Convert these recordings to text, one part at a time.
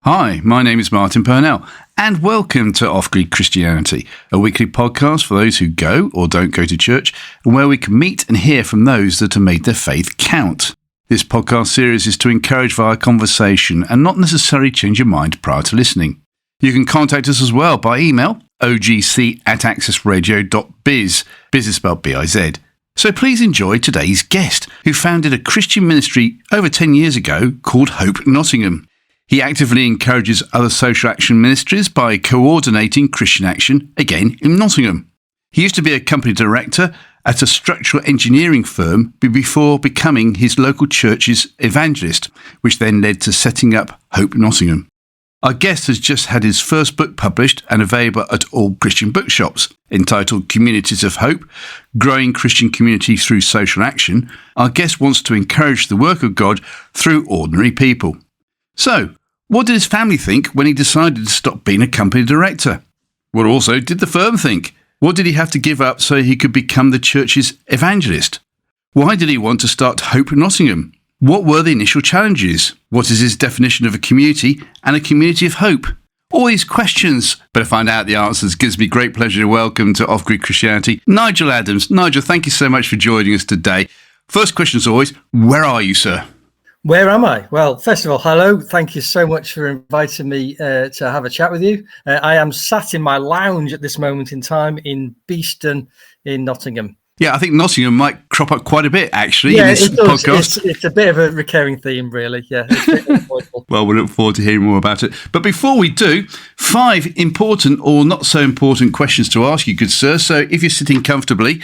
Hi, my name is Martin Purnell, and welcome to Off-Grid Christianity, a weekly podcast for those who go or don't go to church, and where we can meet and hear from those that have made their faith count. This podcast series is to encourage via conversation and not necessarily change your mind prior to listening. You can contact us as well by email, ogc@accessradio.biz. Biz is spelled B-I-Z. So please enjoy today's guest, who founded a Christian ministry over 10 years ago called Hope Nottingham. He actively encourages other social action ministries by coordinating Christian action, again in Nottingham. He used to be a company director at a structural engineering firm before becoming his local church's evangelist, which then led to setting up Hope Nottingham. Our guest has just had his first book published and available at all Christian bookshops, entitled Communities of Hope, Growing Christian Community Through Social Action. Our guest wants to encourage the work of God through ordinary people. So, what did his family think when he decided to stop being a company director? What also did the firm think? What did he have to give up so he could become the church's evangelist? Why did he want to start Hope Nottingham? What were the initial challenges? What is his definition of a community and a community of hope? All these questions, but to find out the answers, gives me great pleasure to welcome to Off-Grid Christianity, Nigel Adams. Nigel, thank you so much for joining us today. First question as always, where are you, sir? Where am I? Well, first of all, hello. Thank you so much for inviting me to have a chat with you. I am sat in my lounge at this moment in time in Beeston in Nottingham. Yeah, I think Nottingham might crop up quite a bit, actually, in this podcast. It's a bit of a recurring theme, really. Yeah. Well, we'll look forward to hearing more about it. But before we do, 5 important or not so important questions to ask you, good sir. So if you're sitting comfortably,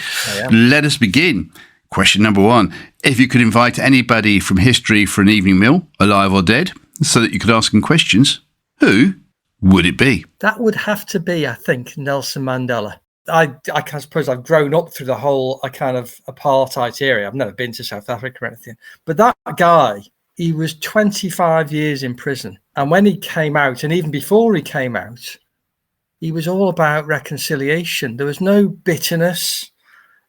let us begin. Question number 1. If you could invite anybody from history for an evening meal, alive or dead, so that you could ask them questions, who would it be? That would have to be, I think, Nelson Mandela. I suppose I've grown up through the whole kind of apartheid era. I've never been to South Africa or anything. But that guy, he was 25 years in prison. And when he came out, and even before he came out, he was all about reconciliation. There was no bitterness.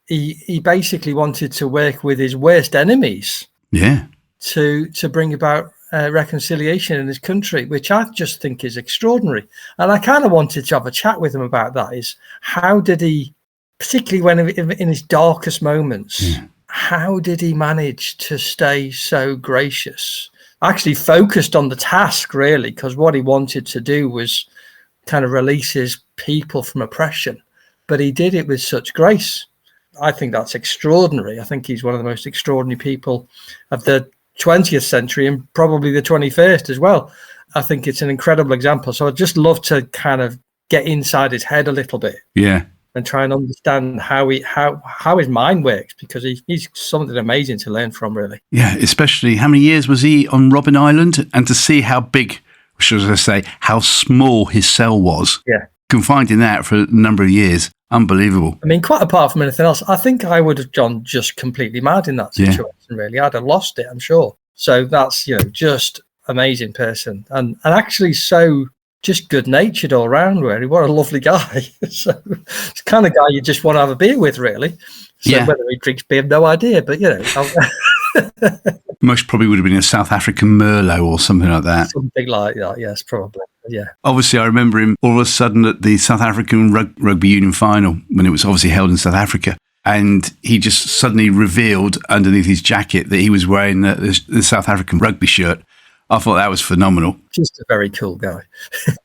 He basically wanted to work with his worst enemies to bring about reconciliation in his country, which I just think is extraordinary. And I kind of wanted to have a chat with him about that, is how did he, particularly when in his darkest moments, how did he manage to stay so gracious? Actually focused on the task, really, because what he wanted to do was kind of release his people from oppression. But he did it with such grace. I think that's extraordinary. I think he's one of the most extraordinary people of the 20th century and probably the 21st as well. I think it's an incredible example. So I'd just love to kind of get inside his head a little bit. Yeah. And try and understand how his mind works, because he's something amazing to learn from, really. Yeah, especially how many years was he on Robben Island, and to see how big, should I say, how small his cell was. Yeah. Confined in that for a number of years. Unbelievable. I mean, quite apart from anything else, I think I would have gone just completely mad in that situation, really. I'd have lost it, I'm sure. So that's, just amazing person. And actually so just good-natured all around, really. What a lovely guy. So it's the kind of guy you just want to have a beer with, really. So whether he drinks beer, no idea. But, Most probably would have been a South African Merlot or something like that. Something like that, yes, probably. Yeah. Obviously, I remember him all of a sudden at the South African Rugby Union final, when it was obviously held in South Africa. And he just suddenly revealed underneath his jacket that he was wearing the South African rugby shirt. I thought that was phenomenal. Just a very cool guy.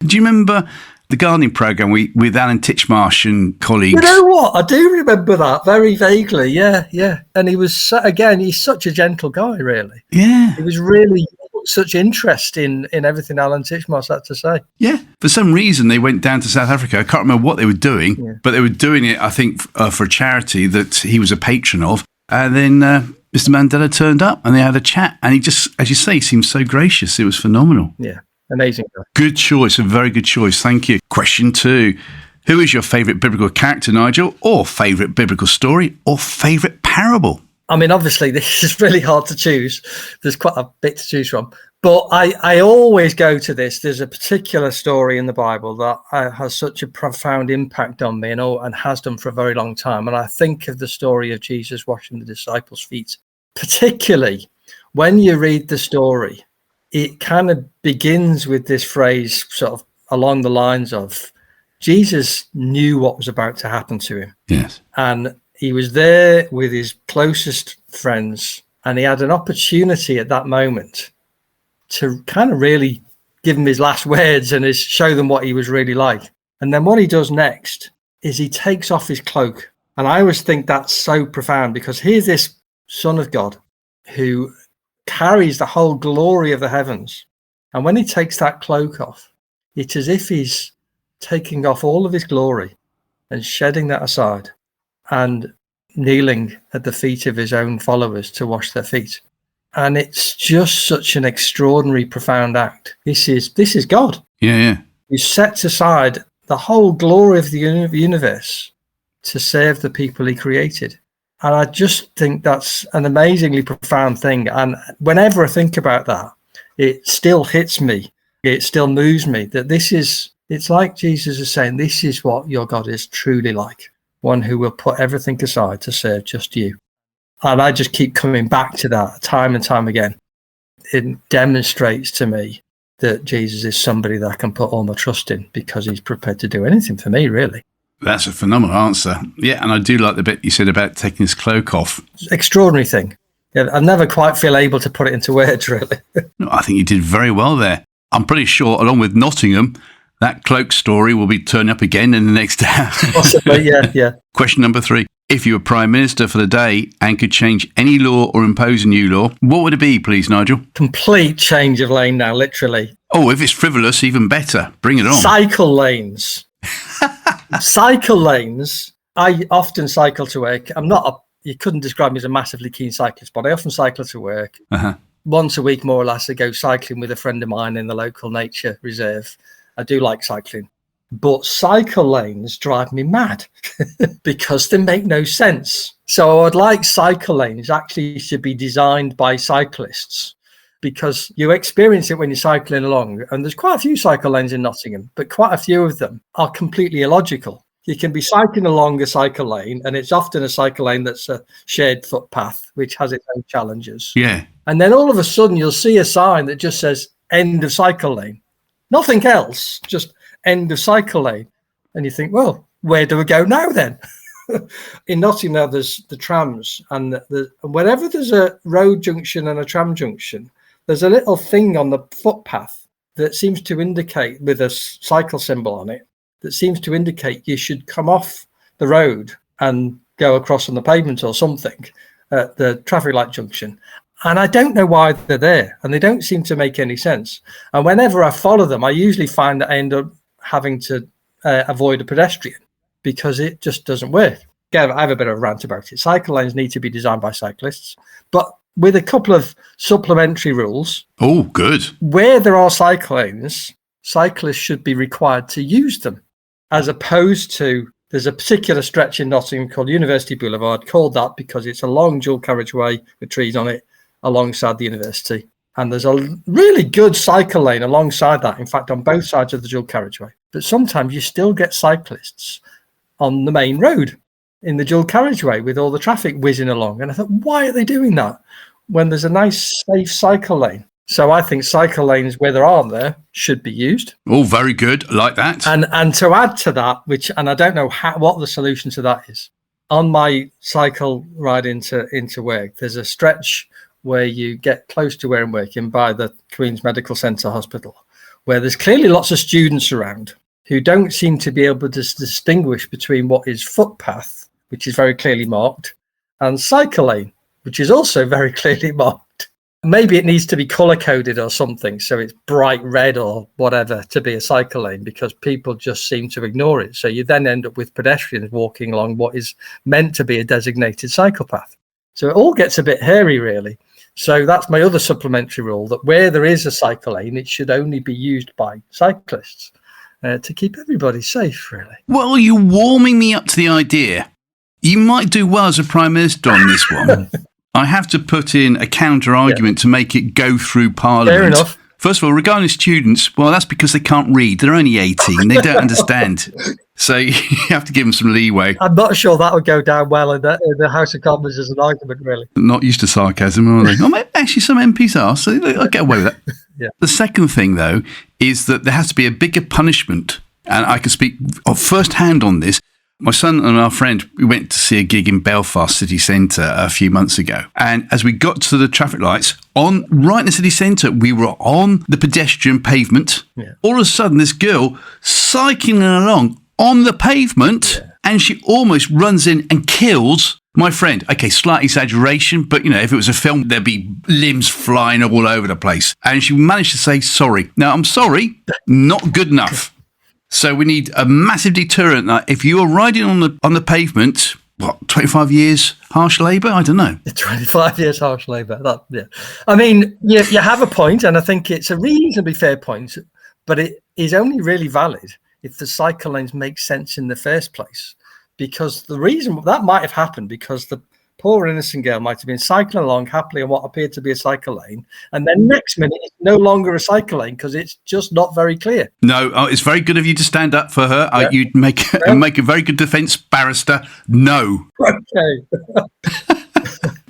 Do you remember the gardening programme with Alan Titchmarsh and colleagues? You know what? I do remember that very vaguely. Yeah. And he was, he's such a gentle guy, really. Yeah. He was really such interest in everything Alan Titchmarsh had to say. Yeah. For some reason, they went down to South Africa. I can't remember what they were doing, but they were doing it, I think, for a charity that he was a patron of. And then Mr. Mandela turned up and they had a chat. And he just, as you say, seemed so gracious. It was phenomenal. Yeah. Amazing guy. Good choice. A very good choice. Thank you. Question 2. Who is your favourite biblical character, Nigel, or favourite biblical story, or favourite parable? I mean, obviously, this is really hard to choose. There's quite a bit to choose from. But I always go to this. There's a particular story in the Bible that has such a profound impact on me and has done for a very long time. And I think of the story of Jesus washing the disciples' feet, particularly when you read the story it kind of begins with this phrase sort of along the lines of Jesus knew what was about to happen to him. Yes. And he was there with his closest friends, and he had an opportunity at that moment to kind of really give them his last words and show them what he was really like. And then what he does next is he takes off his cloak. And I always think that's so profound, because here's this Son of God who carries the whole glory of the heavens. And when he takes that cloak off, it's as if he's taking off all of his glory and shedding that aside and kneeling at the feet of his own followers to wash their feet. And it's just such an extraordinary, profound act. This is God. Yeah. Who sets aside the whole glory of the universe to serve the people he created. And I just think that's an amazingly profound thing. And whenever I think about that, it still hits me. It still moves me that it's like Jesus is saying, this is what your God is truly like. One who will put everything aside to serve just you. And I just keep coming back to that time and time again. It demonstrates to me that Jesus is somebody that I can put all my trust in, because he's prepared to do anything for me, really. That's a phenomenal answer. Yeah, and I do like the bit you said about taking his cloak off. Extraordinary thing. Yeah, I never quite feel able to put it into words, really. No, I think you did very well there. I'm pretty sure, along with Nottingham, that cloak story will be turning up again in the next hour. Possibly, yeah. Question number 3. If you were Prime Minister for the day and could change any law or impose a new law, what would it be, please, Nigel? Complete change of lane now, literally. Oh, if it's frivolous, even better. Bring it on. Cycle lanes. Cycle lanes. I often cycle to work. You couldn't describe me as a massively keen cyclist, but I often cycle to work. Uh-huh. Once a week, more or less, I go cycling with a friend of mine in the local nature reserve. I do like cycling. But cycle lanes drive me mad because they make no sense. So I would like cycle lanes actually to be designed by cyclists, because you experience it when you're cycling along. And there's quite a few cycle lanes in Nottingham, but quite a few of them are completely illogical. You can be cycling along a cycle lane, and it's often a cycle lane that's a shared footpath, which has its own challenges. Yeah. And then all of a sudden you'll see a sign that just says end of cycle lane. Nothing else, just end of cycle lane. And you think, well, where do we go now then? In Nottingham, there's the trams, and whenever there's a road junction and a tram junction, there's a little thing on the footpath that seems to indicate, with a cycle symbol on it, that seems to indicate you should come off the road and go across on the pavement or something at the traffic light junction. And I don't know why they're there, and they don't seem to make any sense. And whenever I follow them, I usually find that I end up having to avoid a pedestrian, because it just doesn't work. Again, I have a bit of a rant about it. Cycle lanes need to be designed by cyclists, but with a couple of supplementary rules. Oh, good. Where there are cycle lanes, cyclists should be required to use them, as opposed to, there's a particular stretch in Nottingham called University Boulevard, called that because it's a long dual carriageway with trees on it alongside the university. And there's a really good cycle lane alongside that, in fact, on both sides of the dual carriageway. But sometimes you still get cyclists on the main road in the dual carriageway with all the traffic whizzing along. And I thought, why are they doing that when there's a nice, safe cycle lane? So I think cycle lanes, where there aren't there, should be used. Oh, very good. I like that. And to add to that, and I don't know what the solution to that is, on my cycle ride into work, there's a stretch where you get close to where I'm working by the Queen's Medical Centre Hospital, where there's clearly lots of students around who don't seem to be able to distinguish between what is footpath, which is very clearly marked, and cycle lane, which is also very clearly marked. Maybe it needs to be color-coded or something, so it's bright red or whatever to be a cycle lane, because people just seem to ignore it. So you then end up with pedestrians walking along what is meant to be a designated cycle path. So it all gets a bit hairy, really. So that's my other supplementary rule, that where there is a cycle lane, it should only be used by cyclists to keep everybody safe, really. Well, you're warming me up to the idea. You might do well as a Prime Minister on this one. I have to put in a counter argument to make it go through Parliament First of all, regarding students, well, that's because they can't read. They're only 18. They don't understand. So you have to give them some leeway. I'm not sure that would go down well in the House of Commons as an argument, really. Not used to sarcasm, are they? Well, actually, some MPs are, so I'll get away with that. Yeah. The second thing, though, is that there has to be a bigger punishment. And I can speak first hand on this. My son and our friend, we went to see a gig in Belfast city centre a few months ago. And as we got to the traffic lights, right in the city centre, we were on the pedestrian pavement. Yeah. All of a sudden, this girl cycling along on the pavement, and she almost runs in and kills my friend. Okay, slight exaggeration, but, if it was a film, there'd be limbs flying all over the place. And she managed to say sorry. Now, I'm sorry, not good enough. So we need a massive deterrent. Now, if you are riding on the pavement, 25 years harsh labour? I don't know. 25 years harsh labour. Yeah. I mean, you have a point, and I think it's a reasonably fair point, but it is only really valid if the cycle lanes make sense in the first place. Because the reason that might have happened because the poor innocent girl might have been cycling along happily on what appeared to be a cycle lane, and then next minute it's no longer a cycle lane because it's just not very clear. No, it's very good of you to stand up for her. Yeah. You'd make a very good defence barrister. No. Okay.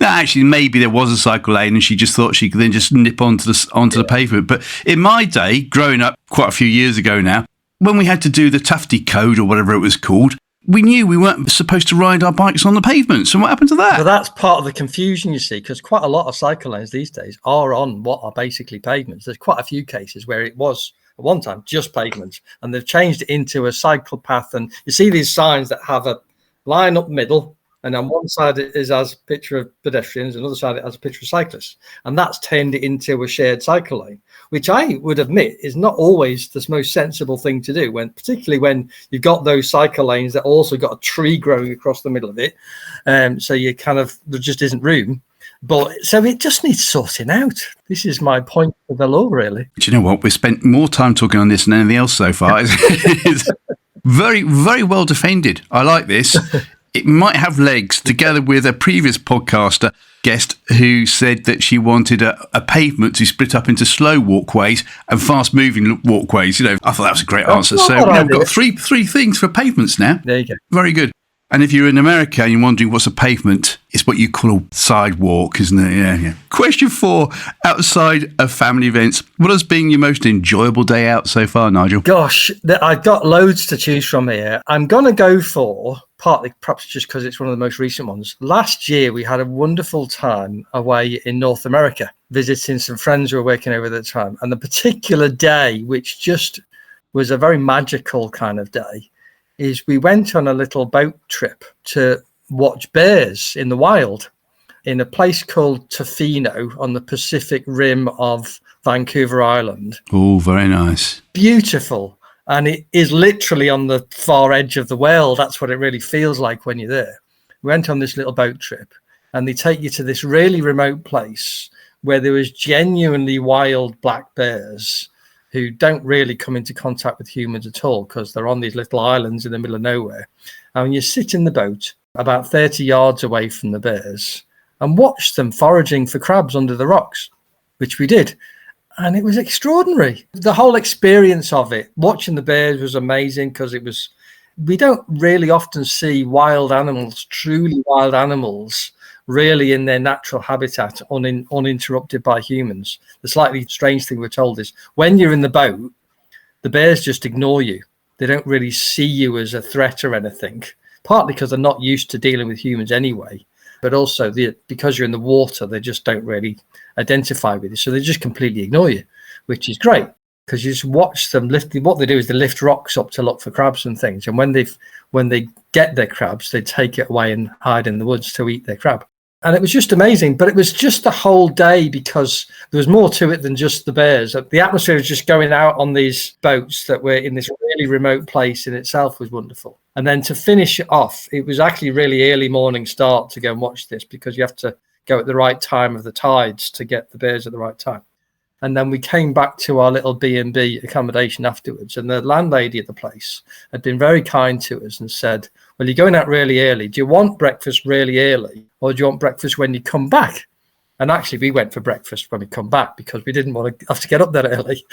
No, actually, maybe there was a cycle lane and she just thought she could then just nip onto the pavement. But in my day, growing up quite a few years ago now, when we had to do the Tufty Code or whatever it was called, we knew we weren't supposed to ride our bikes on the pavement. So what happened to that? Well, that's part of the confusion, you see, because quite a lot of cycle lanes these days are on what are basically pavements. There's quite a few cases where it was at one time just pavements, and they've changed it into a cycle path. And you see these signs that have a line up middle, and on one side it has a picture of pedestrians, another side it has a picture of cyclists. And that's turned it into a shared cycle lane, which I would admit is not always the most sensible thing to do, particularly when you've got those cycle lanes that also got a tree growing across the middle of it. So there just isn't room. But so it just needs sorting out. This is my point for the law, really. Do you know what? We've spent more time talking on this than anything else so far. It's very, very well defended. I like this. It might have legs, together with a previous podcaster guest who said that she wanted a pavement to split up into slow walkways and fast moving walkways. I thought that was a great answer. So we've got three things for pavements now. There you go. Very good. And if you're in America and you're wondering what's a pavement, it's what you call a sidewalk, isn't it? Yeah. Question 4, outside of family events, what has been your most enjoyable day out so far, Nigel? Gosh, I've got loads to choose from here. I'm going to go for, partly perhaps just because it's one of the most recent ones. Last year, we had a wonderful time away in North America, visiting some friends who were working over at the time. And the particular day, which just was a very magical kind of day, is we went on a little boat trip to watch bears in the wild in a place called Tofino on the Pacific rim of Vancouver Island. Oh, very nice. Beautiful. And it is literally on the far edge of the world. That's what it really feels like when you're there. We went on this little boat trip and they take you to this really remote place where there was genuinely wild black bears who don't really come into contact with humans at all because they're on these little islands in the middle of nowhere. And you sit in the boat about 30 yards away from the bears and watch them foraging for crabs under the rocks, which we did. And it was extraordinary. The whole experience of it, watching the bears was amazing because we don't really often see wild animals, truly wild animals, really in their natural habitat, uninterrupted by humans. The slightly strange thing we're told is when you're in the boat, the bears just ignore you. They don't really see you as a threat or anything, partly because they're not used to dealing with humans anyway, but also because you're in the water, they just don't really identify with you. So they just completely ignore you, which is great because you just watch them lift. What they do is they lift rocks up to look for crabs and things. And when they get their crabs, they take it away and hide in the woods to eat their crab. And it was just amazing, but it was just the whole day because there was more to it than just the bears. The atmosphere was just going out on these boats that were in this really remote place in itself was wonderful. And then to finish it off, it was actually really early morning start to go and watch this because you have to go at the right time of the tides to get the bears at the right time. And then we came back to our little B&B accommodation afterwards. And the landlady at the place had been very kind to us and said, well, you're going out really early. Do you want breakfast really early or do you want breakfast when you come back? And actually, we went for breakfast when we come back because we didn't want to have to get up that early.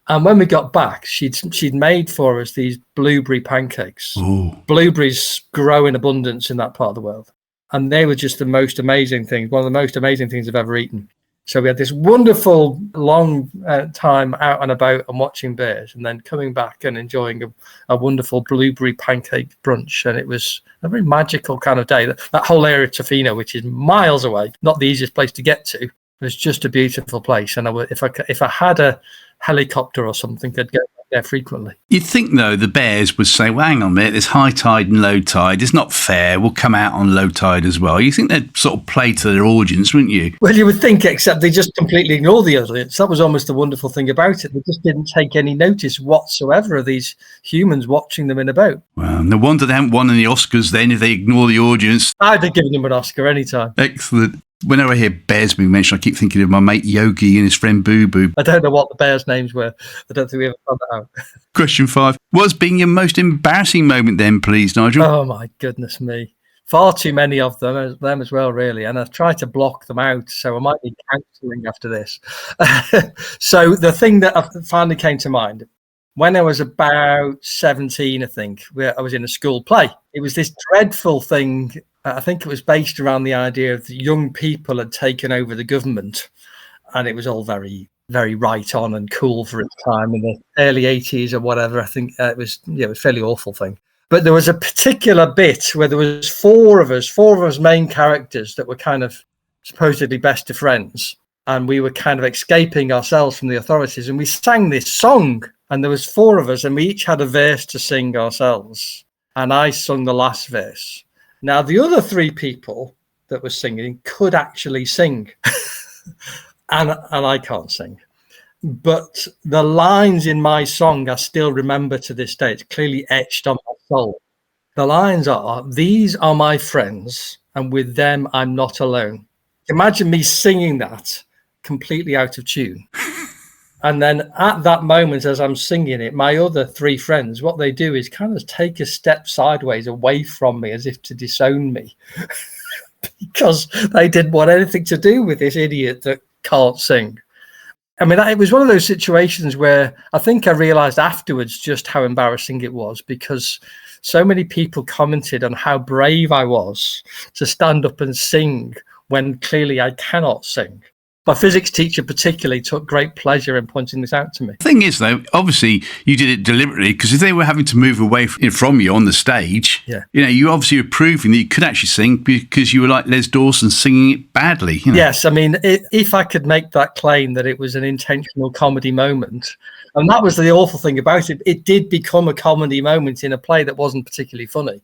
And when we got back, she'd made for us these blueberry pancakes. Ooh. Blueberries grow in abundance in that part of the world. And they were just the most amazing things, one of the most amazing things I've ever eaten. So we had this wonderful long time out and about and watching bears, and then coming back and enjoying a wonderful blueberry pancake brunch. And it was a very magical kind of day. That whole area of Tofino, which is miles away, not the easiest place to get to, was just a beautiful place. And if I had a helicopter or something, I'd go there frequently. You'd think, though, the bears would say, well, hang on a minute, there's high tide and low tide. It's not fair. We'll come out on low tide as well. You think they'd sort of play to their audience, wouldn't you? Well, you would think, except they just completely ignore the audience. That was almost the wonderful thing about it. They just didn't take any notice whatsoever of these humans watching them in a boat. Well, no wonder they haven't won any Oscars then if they ignore the audience. I'd have given them an Oscar anytime. Excellent. Whenever I hear bears being mentioned, I keep thinking of my mate Yogi and his friend Boo Boo. I don't know what the bears' names were. I don't think we ever found that out. Question 5. What's been your most embarrassing moment then, please, Nigel? Oh, my goodness me. Far too many of them as well, really. And I've tried to block them out, so I might need counselling after this. So the thing that finally came to mind, when I was about 17, I think, I was in a school play. It was this dreadful thing. I think it was based around the idea of the young people had taken over the government, and it was all very, very right on and cool for its time in the early 80s or whatever. I think it was a fairly awful thing. But there was a particular bit where there was four of us main characters that were kind of supposedly best of friends, and we were kind of escaping ourselves from the authorities, and we sang this song, and there was four of us, and we each had a verse to sing ourselves, and I sung the last verse. Now, the other three people that were singing could actually sing, and I can't sing. But the lines in my song I still remember to this day. It's clearly etched on my soul. The lines are, "These are my friends, and with them I'm not alone." Imagine me singing that completely out of tune. And then at that moment, as I'm singing it, my other three friends, what they do is kind of take a step sideways away from me as if to disown me because they didn't want anything to do with this idiot that can't sing. I mean, it was one of those situations where I think I realized afterwards just how embarrassing it was, because so many people commented on how brave I was to stand up and sing when clearly I cannot sing. My physics teacher particularly took great pleasure in pointing this out to me. The thing is, though, obviously you did it deliberately, because if they were having to move away from you on the stage, you obviously were proving that you could actually sing because you were like Les Dawson singing it badly. Yes, I mean, if I could make that claim that it was an intentional comedy moment, and that was the awful thing about it, it did become a comedy moment in a play that wasn't particularly funny.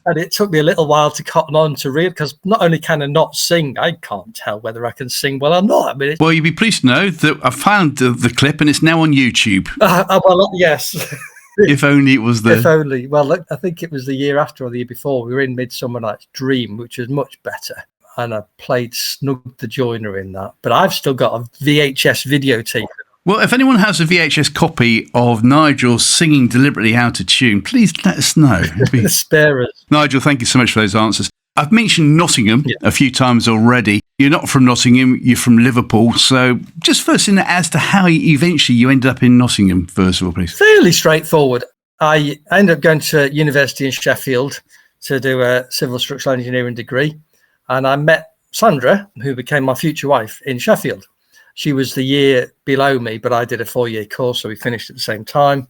And it took me a little while to cotton on to read, because not only can I not sing, I can't tell whether I can sing well or not. I mean, well, you'd be pleased to know that I found the clip and it's now on YouTube. Well, yes. If only it was there. If only. Well, look, I think it was the year after or the year before. We were in Midsummer Night's Dream, which was much better. And I played Snug the Joiner in that. But I've still got a VHS videotape. Well, if anyone has a VHS copy of Nigel singing deliberately out of tune, please let us know. Spare us. Nigel, thank you so much for those answers. I've mentioned Nottingham a few times already. You're not from Nottingham, you're from Liverpool. So just first in as to how eventually you ended up in Nottingham, first of all, please. Fairly straightforward. I ended up going to university in Sheffield to do a civil structural engineering degree. And I met Sandra, who became my future wife, in Sheffield. She was the year below me, but I did a 4-year course, so we finished at the same time.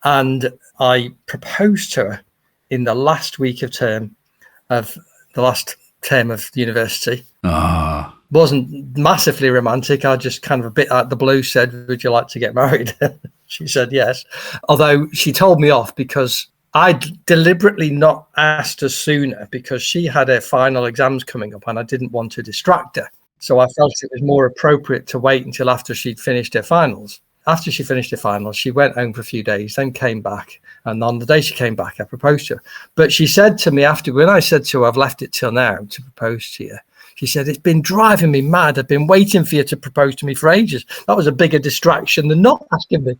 And I proposed to her in the last week of the last term of university. Wasn't massively romantic. I just kind of a bit out of the blue said, "Would you like to get married?" She said yes. Although she told me off because I'd deliberately not asked her sooner, because she had her final exams coming up and I didn't want to distract her. So I felt it was more appropriate to wait until after she'd finished her finals. After she finished her finals, she went home for a few days, then came back. And on the day she came back, I proposed to her. But she said to me after, when I said to her, "I've left it till now to propose to you," she said, "It's been driving me mad. I've been waiting for you to propose to me for ages." That was a bigger distraction than not asking me.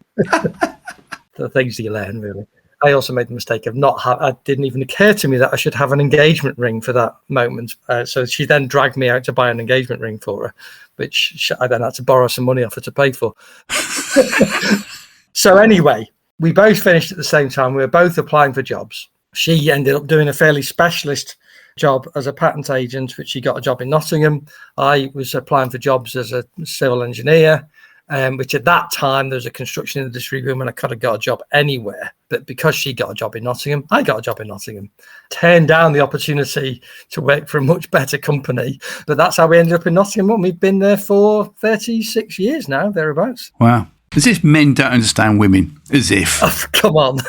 The things you learn, really. I also made the mistake of it didn't even occur to me that I should have an engagement ring for that moment. So she then dragged me out to buy an engagement ring for her, which I then had to borrow some money off her to pay for. So anyway, we both finished at the same time. We were both applying for jobs. She ended up doing a fairly specialist job as a patent agent, which she got a job in Nottingham. I was applying for jobs as a civil engineer, which at that time there was a construction industry boom and I could have got a job anywhere. But because she got a job in Nottingham, I got a job in Nottingham. Turned down the opportunity to work for a much better company. But that's how we ended up in Nottingham. And we've been there for 36 years now, thereabouts. Wow. As if men don't understand women. As if. Oh, come on.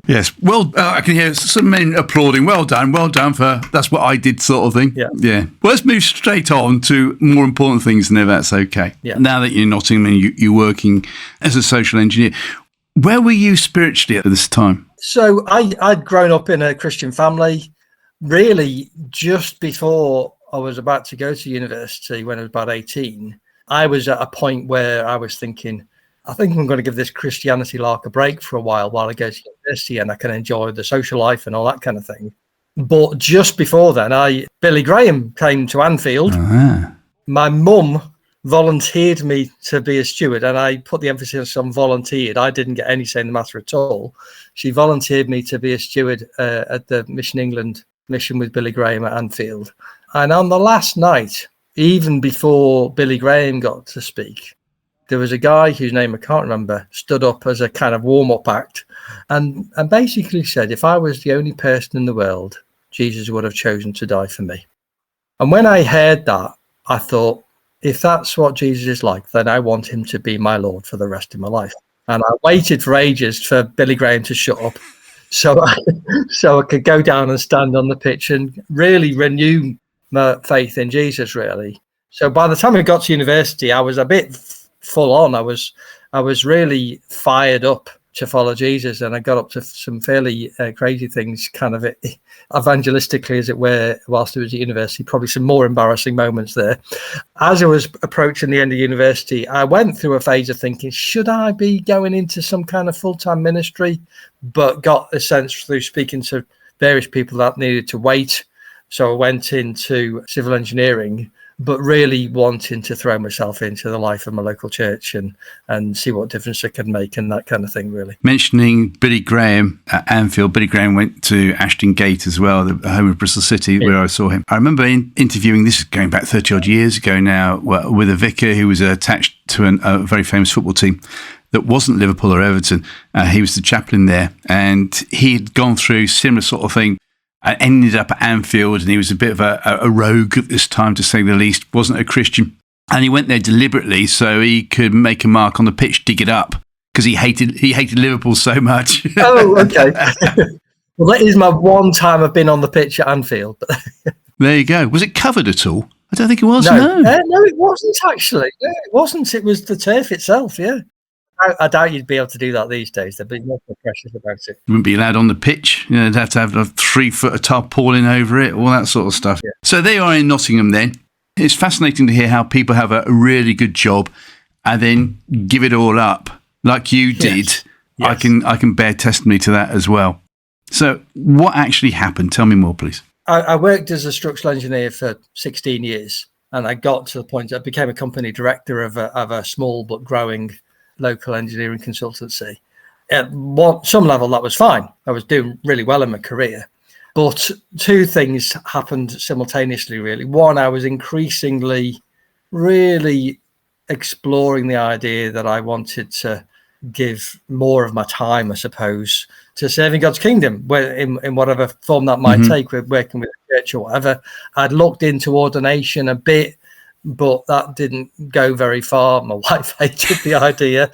Yes. Well, I can hear some men applauding. Well done for that's what I did sort of thing. Yeah. Well, let's move straight on to more important things, and if that's okay. Yeah. Now that you're in Nottingham and you're working as a social engineer, where were you spiritually at this time? So I'd grown up in a Christian family, really just before I was about to go to university when I was about 18. I was at a point where I was thinking, I think I'm going to give this Christianity lark a break for a while I go to university and I can enjoy the social life and all that kind of thing. But just before then, Billy Graham came to Anfield. Uh-huh. My mum volunteered me to be a steward, and I put the emphasis on volunteered. I didn't get any say in the matter at all. She volunteered me to be a steward at the Mission England mission with Billy Graham at Anfield. And on the last night, even before Billy Graham got to speak, there was a guy whose name I can't remember, stood up as a kind of warm-up act and basically said, if I was the only person in the world, Jesus would have chosen to die for me. And when I heard that, I thought, if that's what Jesus is like, then I want him to be my Lord for the rest of my life. And I waited for ages for Billy Graham to shut up so I could go down and stand on the pitch and really renew my faith in Jesus, really. So by the time I got to university, I was a bit full on. I was really fired up to follow Jesus, and I got up to some fairly crazy things, kind of evangelistically, as it were, whilst I was at university. Probably some more embarrassing moments there. As I was approaching the end of university, I went through a phase of thinking, should I be going into some kind of full-time ministry? But got a sense through speaking to various people that needed to wait. So I went into civil engineering, but really wanting to throw myself into the life of my local church and see what difference it could make and that kind of thing, really. Mentioning Billy Graham at Anfield, Billy Graham went to Ashton Gate as well, the home of Bristol City, where I saw him. I remember interviewing, this is going back 30 odd years ago now, with a vicar who was attached to a very famous football team that wasn't Liverpool or Everton. He was the chaplain there, and he had gone through similar sort of thing. I ended up at Anfield, and he was a bit of a rogue at this time, to say the least, wasn't a Christian. And he went there deliberately so he could make a mark on the pitch, dig it up, because he hated Liverpool so much. Oh, okay. Well, that is my one time I've been on the pitch at Anfield. There you go. Was it covered at all? I don't think it was, no, it wasn't actually. No, it wasn't. It was the turf itself, yeah. I doubt you'd be able to do that these days. They'd be more precious about it. You wouldn't be allowed on the pitch. You'd have to have a 3-foot tarpaulin over it, all that sort of stuff. Yeah. So they are in Nottingham then. It's fascinating to hear how people have a really good job and then give it all up like you did. Yes. I can bear testimony to that as well. So what actually happened? Tell me more, please. I worked as a structural engineer for 16 years, and I got to the point that I became a company director of a small but growing local engineering consultancy. At some level, that was fine. I was doing really well in my career. But two things happened simultaneously, really. One, I was increasingly really exploring the idea that I wanted to give more of my time, I suppose, to serving God's kingdom, in whatever form that might take, with working with the church or whatever. I'd looked into ordination a bit, but that didn't go very far. My wife hated the idea.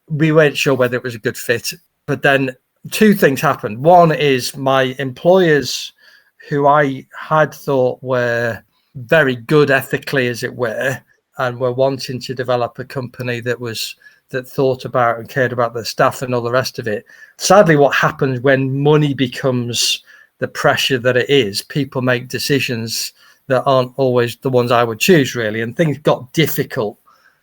We weren't sure whether it was a good fit. But then two things happened. One is my employers, who I had thought were very good ethically, as it were, and were wanting to develop a company that thought about and cared about their staff and all the rest of it. Sadly, what happens when money becomes the pressure that it is, people make decisions that aren't always the ones I would choose, really. And things got difficult.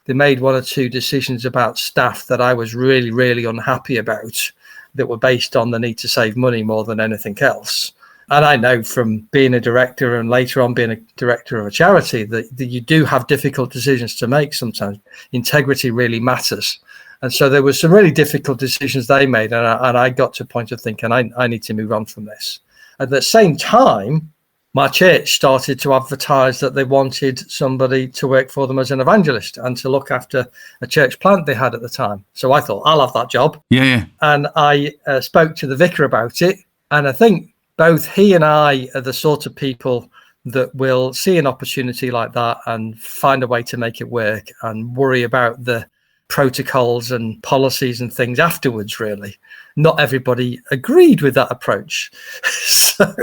They made one or two decisions about staff that I was really, really unhappy about, that were based on the need to save money more than anything else. And I know from being a director and later on being a director of a charity that you do have difficult decisions to make sometimes. Integrity really matters. And so there were some really difficult decisions they made. And I got to a point of thinking, I need to move on from this. At the same time, my church started to advertise that they wanted somebody to work for them as an evangelist and to look after a church plant they had at the time. So I thought, I'll have that job. Yeah. And I spoke to the vicar about it. And I think both he and I are the sort of people that will see an opportunity like that and find a way to make it work and worry about the protocols and policies and things afterwards, really. Not everybody agreed with that approach. So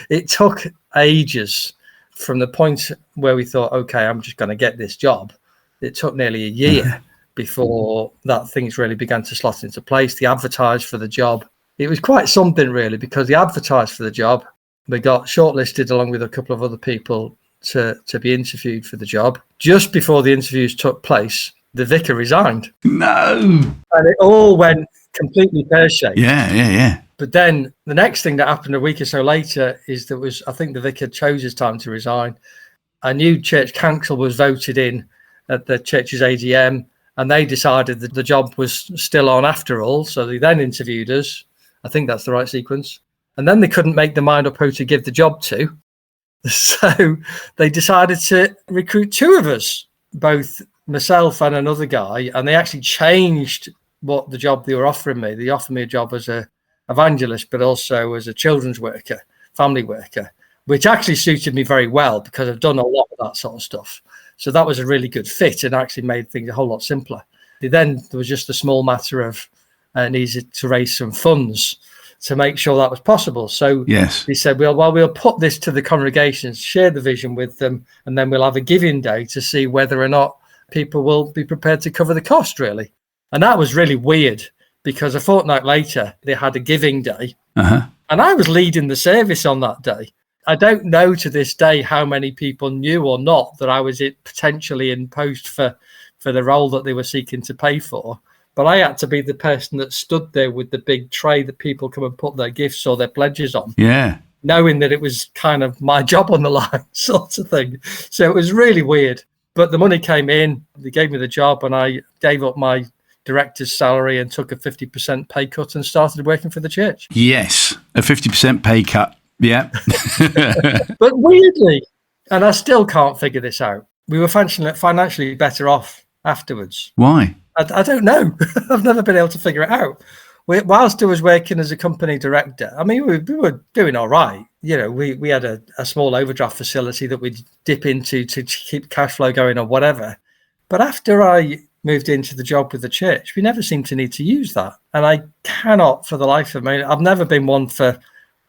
it took ages from the point where we thought, okay, I'm just going to get this job. It took nearly a year before that things really began to slot into place. They advertised for the job. It was quite something, really, because they advertised for the job. We got shortlisted along with a couple of other people to be interviewed for the job. Just before the interviews took place, the vicar resigned. No. And it all went completely pear-shaped. Yeah. But then the next thing that happened a week or so later is I think the vicar chose his time to resign. A new church council was voted in at the church's AGM, and they decided that the job was still on after all. So they then interviewed us. I think that's the right sequence. And then they couldn't make their mind up who to give the job to. So they decided to recruit two of us, both myself and another guy. And they actually changed what the job they were offering me. They offered me a job as a evangelist, but also as a children's worker, family worker, which actually suited me very well because I've done a lot of that sort of stuff. So that was a really good fit and actually made things a whole lot simpler. Then there was just a small matter of needed to raise some funds to make sure that was possible. So yes, he said, well, we'll put this to the congregations, share the vision with them, and then we'll have a giving day to see whether or not people will be prepared to cover the cost, really. And that was really weird because a fortnight later, they had a giving day. And I was leading the service on that day. I don't know to this day how many people knew or not that I was potentially in post for the role that they were seeking to pay for. But I had to be the person that stood there with the big tray that people come and put their gifts or their pledges on. Yeah. Knowing that it was kind of my job on the line sort of thing. So it was really weird. But the money came in, they gave me the job, and I gave up my director's salary and took a 50% pay cut and started working for the church. Yes, a 50% pay cut. Yeah. But weirdly, and I still can't figure this out, we were financially better off afterwards. Why? I don't know. I've never been able to figure it out. Whilst I was working as a company director, I mean, we were doing all right. You know, we had a small overdraft facility that we'd dip into to keep cash flow going or whatever. But after I moved into the job with the church, we never seemed to need to use that. And I cannot, for the life of me, I've never been one for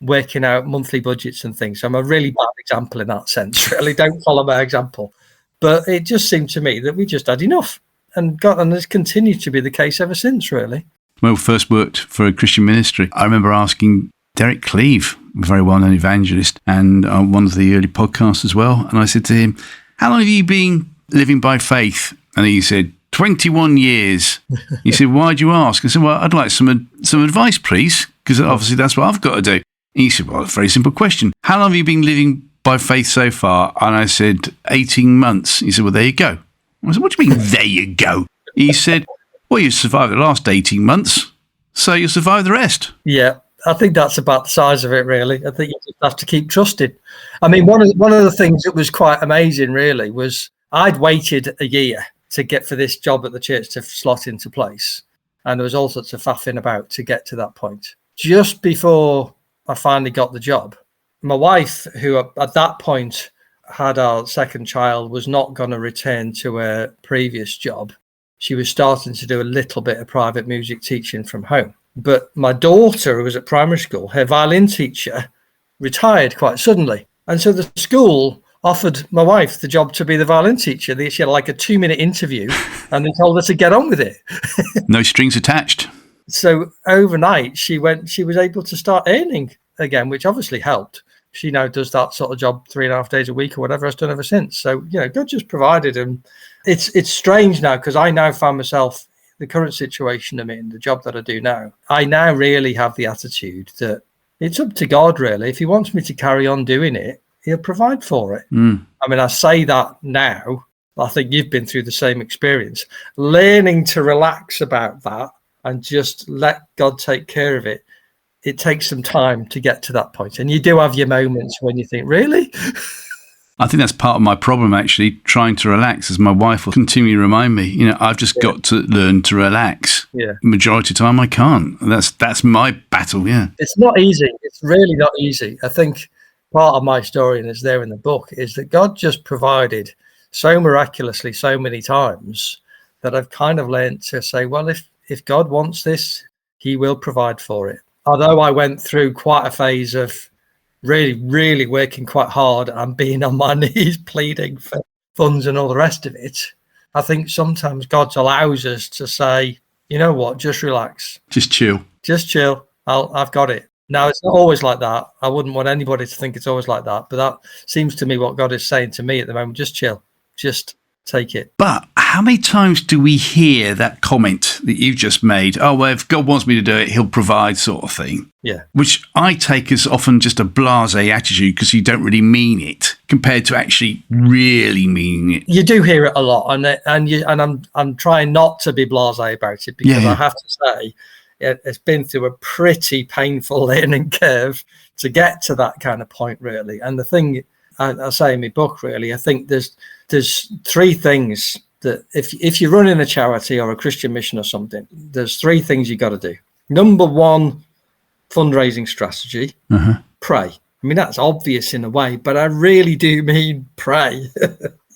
working out monthly budgets and things. I'm a really bad example in that sense. Really, don't follow my example. But it just seemed to me that we just had enough. And it's continued to be the case ever since, really. When we first worked for a Christian ministry, I remember asking Derek Cleave, a very well-known evangelist, and on one of the early podcasts as well. And I said to him, how long have you been living by faith? And he said, 21 years. He said, why'd you ask? I said, well, I'd like some advice, please, because obviously that's what I've got to do. And he said, well, a very simple question. How long have you been living by faith so far? And I said, 18 months. He said, well, there you go. I said, what do you mean, there you go? He said, well, you survived the last 18 months, so you'll survive the rest. Yeah, I think that's about the size of it, really. I think you just have to keep trusting. I mean, one of the things that was quite amazing, really, was I'd waited a year to get for this job at the church to slot into place. And there was all sorts of faffing about to get to that point. Just before I finally got the job, my wife, who at that point had our second child, was not going to return to her previous job. She was starting to do a little bit of private music teaching from home. But my daughter, who was at primary school, her violin teacher retired quite suddenly. And so the school offered my wife the job to be the violin teacher. She had like a 2-minute interview and they told her to get on with it. No strings attached. So overnight, she was able to start earning again, which obviously helped. She now does that sort of job 3.5 days a week or whatever. I've done ever since. So, God just provided. And it's strange now because I now find myself the current situation I'm in, the job that I do now, I now really have the attitude that it's up to God, really. If he wants me to carry on doing it, he'll provide for it. I mean, I say that now. I think you've been through the same experience. Learning to relax about that and just let God take care of it. It takes some time to get to that point. And you do have your moments when you think, really? I think that's part of my problem, actually, trying to relax, as my wife will continually remind me. You know, I've just got to learn to relax. Yeah. Majority of the time I can't. And that's my battle, yeah. It's not easy. It's really not easy. I think part of my story, and it's there in the book, is that God just provided so miraculously so many times that I've kind of learned to say, well, if God wants this, he will provide for it. Although I went through quite a phase of really, really working quite hard and being on my knees pleading for funds and all the rest of it, I think sometimes God allows us to say, you know what, just relax. Just chill. Just chill. I've got it. Now, it's not always like that. I wouldn't want anybody to think it's always like that. But that seems to me what God is saying to me at the moment. Just chill. Just take it. But how many times do we hear that comment that you've just made? Oh, well, if God wants me to do it, he'll provide, sort of thing. Yeah. Which I take as often just a blasé attitude because you don't really mean it compared to actually really meaning it. You do hear it a lot. And I'm trying not to be blasé about it because I have to say it's been through a pretty painful learning curve to get to that kind of point, really. And the thing I say in my book, really, I think there's three things that if you're running a charity or a Christian mission or something, there's three things you got to do. Number one, fundraising strategy. Pray. I mean, that's obvious in a way, but I really do mean pray.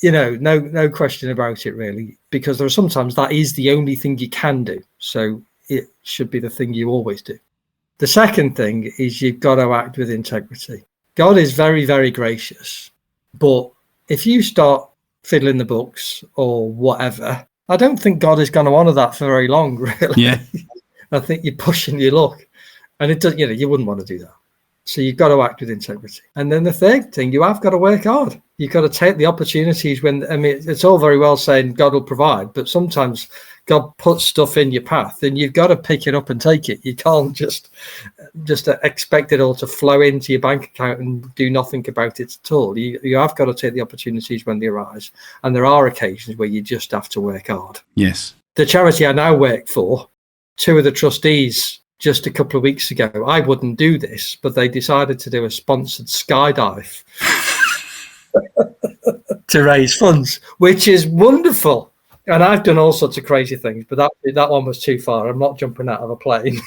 No question about it, really, because there are sometimes that is the only thing you can do. So it should be the thing you always do. The second thing is you've got to act with integrity. God is very, very gracious, but if you start fiddling the books or whatever, I don't think God is going to honour that for very long, really. Yeah. I think you're pushing your luck, and it does. You wouldn't want to do that. So you've got to act with integrity. And then the third thing, you have got to work hard. You've got to take the opportunities when, I mean, it's all very well saying God will provide, but sometimes God puts stuff in your path and you've got to pick it up and take it. You can't just expect it all to flow into your bank account and do nothing about it at all. You have got to take the opportunities when they arise. And there are occasions where you just have to work hard. Yes. The charity I now work for, two of the trustees just a couple of weeks ago, I wouldn't do this, but they decided to do a sponsored skydive to raise funds, which is wonderful. And I've done all sorts of crazy things, but that one was too far. I'm not jumping out of a plane.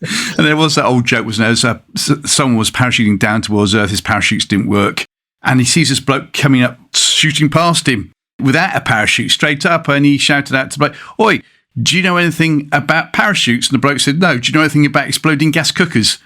And there was that old joke, wasn't there? Someone was parachuting down towards Earth, his parachutes didn't work, and he sees this bloke coming up, shooting past him without a parachute, straight up, and he shouted out to the bloke, "Oi, do you know anything about parachutes?" And the bloke said, "No. Do you know anything about exploding gas cookers?"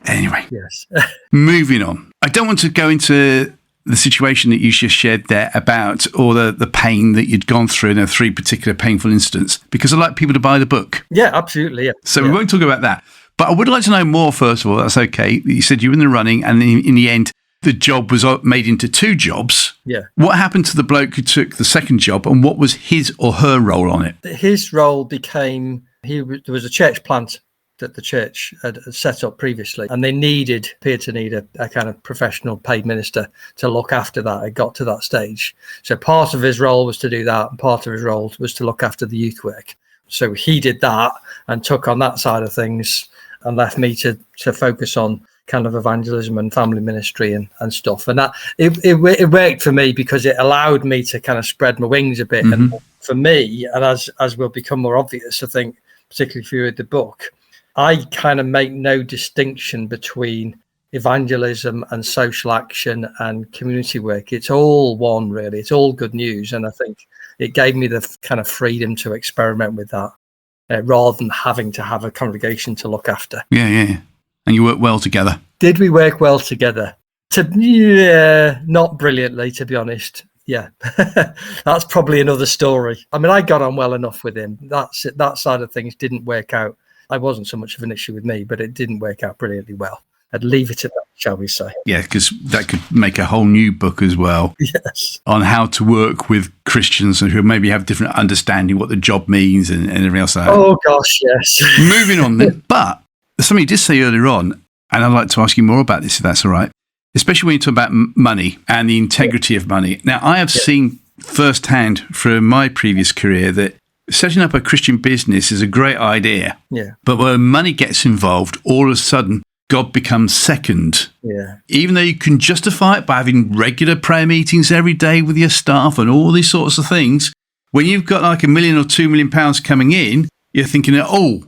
Anyway, yes. Moving on. I don't want to go into the situation that you just shared there about all the pain that you'd gone through in the three particular painful incidents, because I'd like people to buy the book. Yeah, absolutely. Yeah. So we won't talk about that. But I would like to know more, first of all. That's okay. You said you were in the running, and in the end, the job was made into two jobs. Yeah. What happened to the bloke who took the second job, and what was his or her role on it? His role became, there was a church plant that the church had set up previously, and they appeared to need a kind of professional paid minister to look after that. It got to that stage. So part of his role was to do that, and part of his role was to look after the youth work. So he did that and took on that side of things and left me to focus on kind of evangelism and family ministry and stuff. And that it worked for me because it allowed me to kind of spread my wings a bit. Mm-hmm. And for me, and as will become more obvious, I think, particularly if you read the book, I kind of make no distinction between evangelism and social action and community work. It's all one, really. It's all good news. And I think it gave me the kind of freedom to experiment with that rather than having to have a congregation to look after. Yeah. And you work well together. Did we work well together? Yeah, not brilliantly, to be honest. Yeah, that's probably another story. I mean, I got on well enough with him. That side of things didn't work out. I wasn't so much of an issue with me, but it didn't work out brilliantly well. I'd leave it at that, shall we say. Yeah, because that could make a whole new book as well. Yes. On how to work with Christians who maybe have different understanding what the job means and everything else like that. Oh, gosh, yes. Moving on then. But something you did say earlier on, and I'd like to ask you more about this, if that's all right, especially when you talk about money and the integrity of money. Now, I have seen firsthand from my previous career that setting up a Christian business is a great idea. Yeah. But when money gets involved, all of a sudden, God becomes second. Yeah. Even though you can justify it by having regular prayer meetings every day with your staff and all these sorts of things, when you've got like £1 million or £2 million coming in, you're thinking, oh,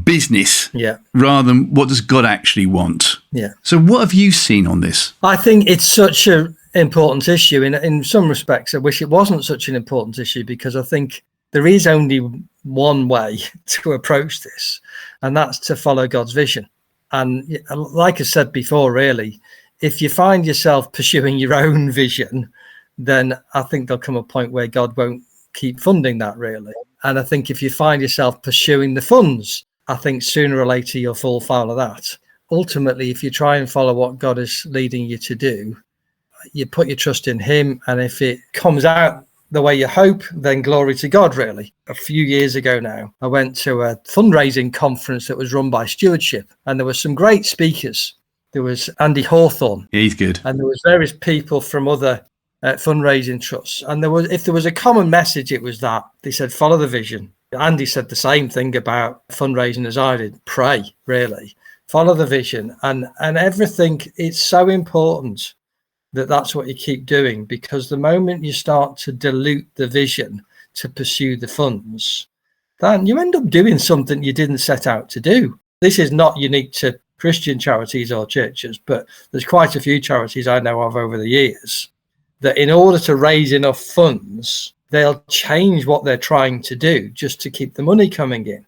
business, rather than what does God actually want? Yeah. So what have you seen on this? I think it's such an important issue. In some respects, I wish it wasn't such an important issue, because I think there is only one way to approach this, and that's to follow God's vision. And like I said before, really, if you find yourself pursuing your own vision, then I think there'll come a point where God won't keep funding that, really. And I think if you find yourself pursuing the funds, I think sooner or later you'll fall foul of that. Ultimately, if you try and follow what God is leading you to do, you put your trust in him. And if it comes out the way you hope, then glory to God, really. A few years ago now, I went to a fundraising conference that was run by Stewardship, and there were some great speakers. There was Andy Hawthorne. Yeah, he's good. And there was various people from other fundraising trusts. And if there was a common message, it was that they said, follow the vision. Andy said the same thing about fundraising as I did. Pray, really. Follow the vision. And everything, it's so important that that's what you keep doing, because the moment you start to dilute the vision to pursue the funds, then you end up doing something you didn't set out to do. This is not unique to Christian charities or churches, but there's quite a few charities I know of over the years that in order to raise enough funds, they'll change what they're trying to do just to keep the money coming in.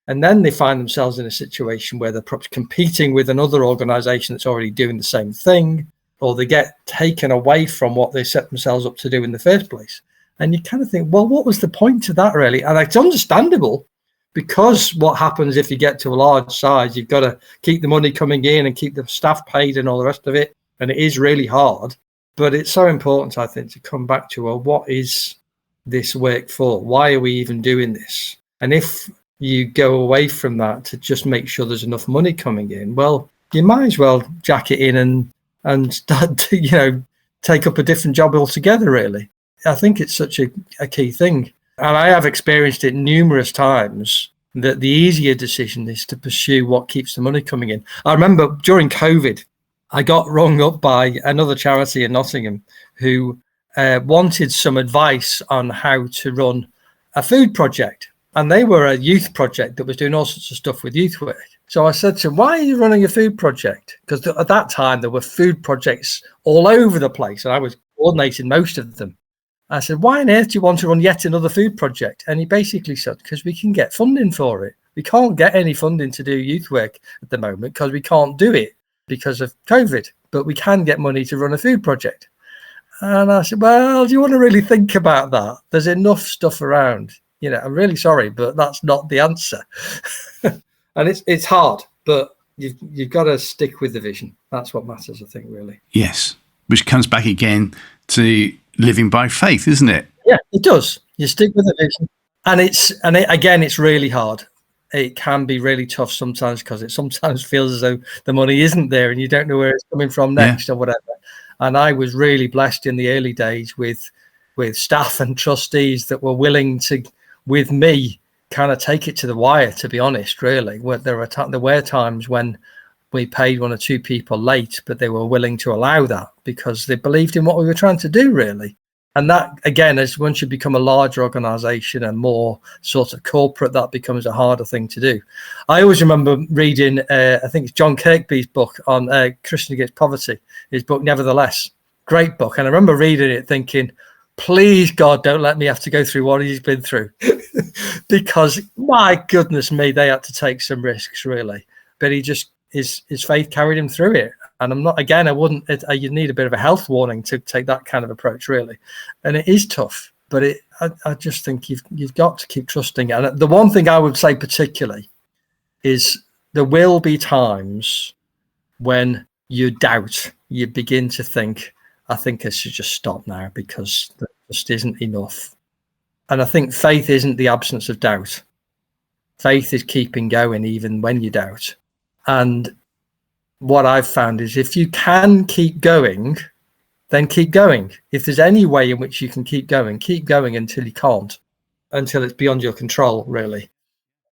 And then they find themselves in a situation where they're probably competing with another organization that's already doing the same thing, or they get taken away from what they set themselves up to do in the first place. And you kind of think, well, what was the point to that, really? And it's understandable, because what happens if you get to a large size, you've got to keep the money coming in and keep the staff paid and all the rest of it. And it is really hard. But it's so important, I think, to come back to, well, what is this work for? Why are we even doing this? And if you go away from that to just make sure there's enough money coming in, well, you might as well jack it in and start to, take up a different job altogether, really. I think it's such a key thing. And I have experienced it numerous times that the easier decision is to pursue what keeps the money coming in. I remember during COVID, I got rung up by another charity in Nottingham who wanted some advice on how to run a food project. And they were a youth project that was doing all sorts of stuff with youth work. So I said to him, why are you running a food project? Because at that time, there were food projects all over the place, and I was coordinating most of them. I said, why on earth do you want to run yet another food project? And he basically said, because we can get funding for it. We can't get any funding to do youth work at the moment because we can't do it because of COVID, but we can get money to run a food project. And I said, well, do you want to really think about that? There's enough stuff around. I'm really sorry, but that's not the answer. And it's hard, but you've got to stick with the vision. That's what matters, I think, really. Yes, which comes back again to living by faith, isn't it? Yeah, it does. You stick with the vision. And again, it's really hard. It can be really tough sometimes, because it sometimes feels as though the money isn't there and you don't know where it's coming from next or whatever. And I was really blessed in the early days with staff and trustees that were willing to, with me, kind of take it to the wire, to be honest, really. There were times when we paid one or two people late, but they were willing to allow that because they believed in what we were trying to do, really. And that, again, as once you become a larger organization and more sort of corporate, that becomes a harder thing to do. I always remember reading, I think it's John Kirkby's book on Christian Against Poverty, his book, Nevertheless. Great book. And I remember reading it thinking, please, God, don't let me have to go through what he's been through. Because, my goodness me, they had to take some risks, really. But his faith carried him through it. And I'm not, again, you need a bit of a health warning to take that kind of approach, really. And it is tough, but I just think you've got to keep trusting. And the one thing I would say particularly is there will be times when you doubt, you begin to think, I think I should just stop now because there just isn't enough. And I think faith isn't the absence of doubt. Faith is keeping going even when you doubt. And what I've found is if you can keep going, then keep going. If there's any way in which you can keep going until you can't, until it's beyond your control, really.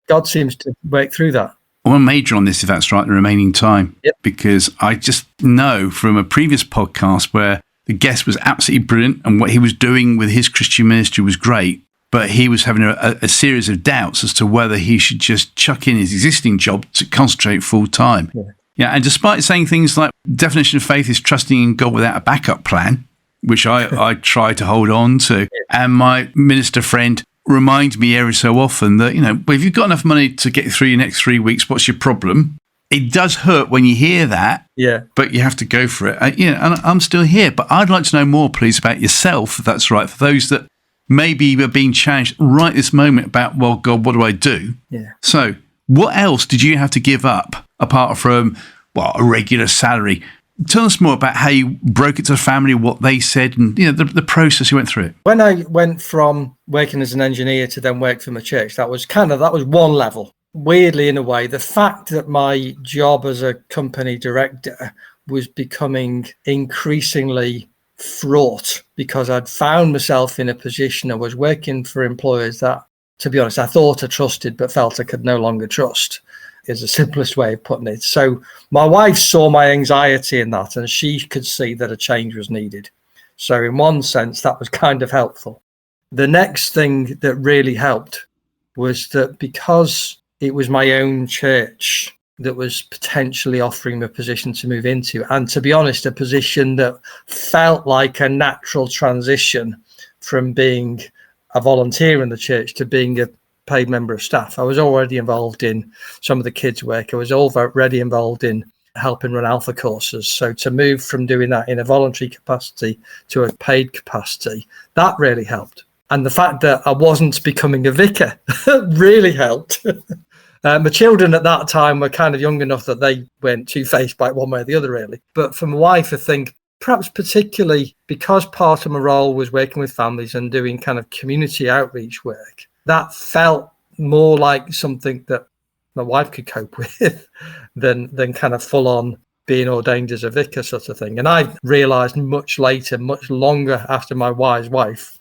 God seems to work through that. I want to major on this, if that's right, the remaining time, Yep. because I just know from a previous podcast where the guest was absolutely brilliant and what he was doing with his Christian ministry was great, but he was having a series of doubts as to whether he should just chuck in his existing job to concentrate full time. Yeah, and despite saying things like definition of faith is trusting in God without a backup plan, which I try to hold on to, and my minister friend reminds me every so often that, well, if you've got enough money to get through your next 3 weeks, what's your problem? It does hurt when you hear that, but you have to go for it. And I'm still here, but I'd like to know more, please, about yourself, if that's right, for those that maybe are being challenged right this moment about, well, God, what do I do? Yeah. So what else did you have to give up apart from, well, a regular salary? Tell us more about how you broke it to the family, what they said, and the process you went through. When I went from working as an engineer to then work for my church, that was one level. Weirdly, in a way, the fact that my job as a company director was becoming increasingly fraught because I'd found myself in a position. I was working for employers that, to be honest, I thought I trusted but felt I could no longer trust, is the simplest way of putting it. So my wife saw my anxiety in that, and she could see that a change was needed. So in one sense, that was kind of helpful. The next thing that really helped was that because it was my own church that was potentially offering me a position to move into, and to be honest, a position that felt like a natural transition from being a volunteer in the church to being a paid member of staff. I was already involved in some of the kids' work. I was already involved in helping run alpha courses. So to move from doing that in a voluntary capacity to a paid capacity, that really helped. And the fact that I wasn't becoming a vicar really helped. My children at that time were kind of young enough that they weren't two-faced by it one way or the other, really. But for my wife, I think perhaps particularly because part of my role was working with families and doing kind of community outreach work, that felt more like something that my wife could cope with than kind of full on being ordained as a vicar sort of thing. And I realized much later, much longer after my wise wife,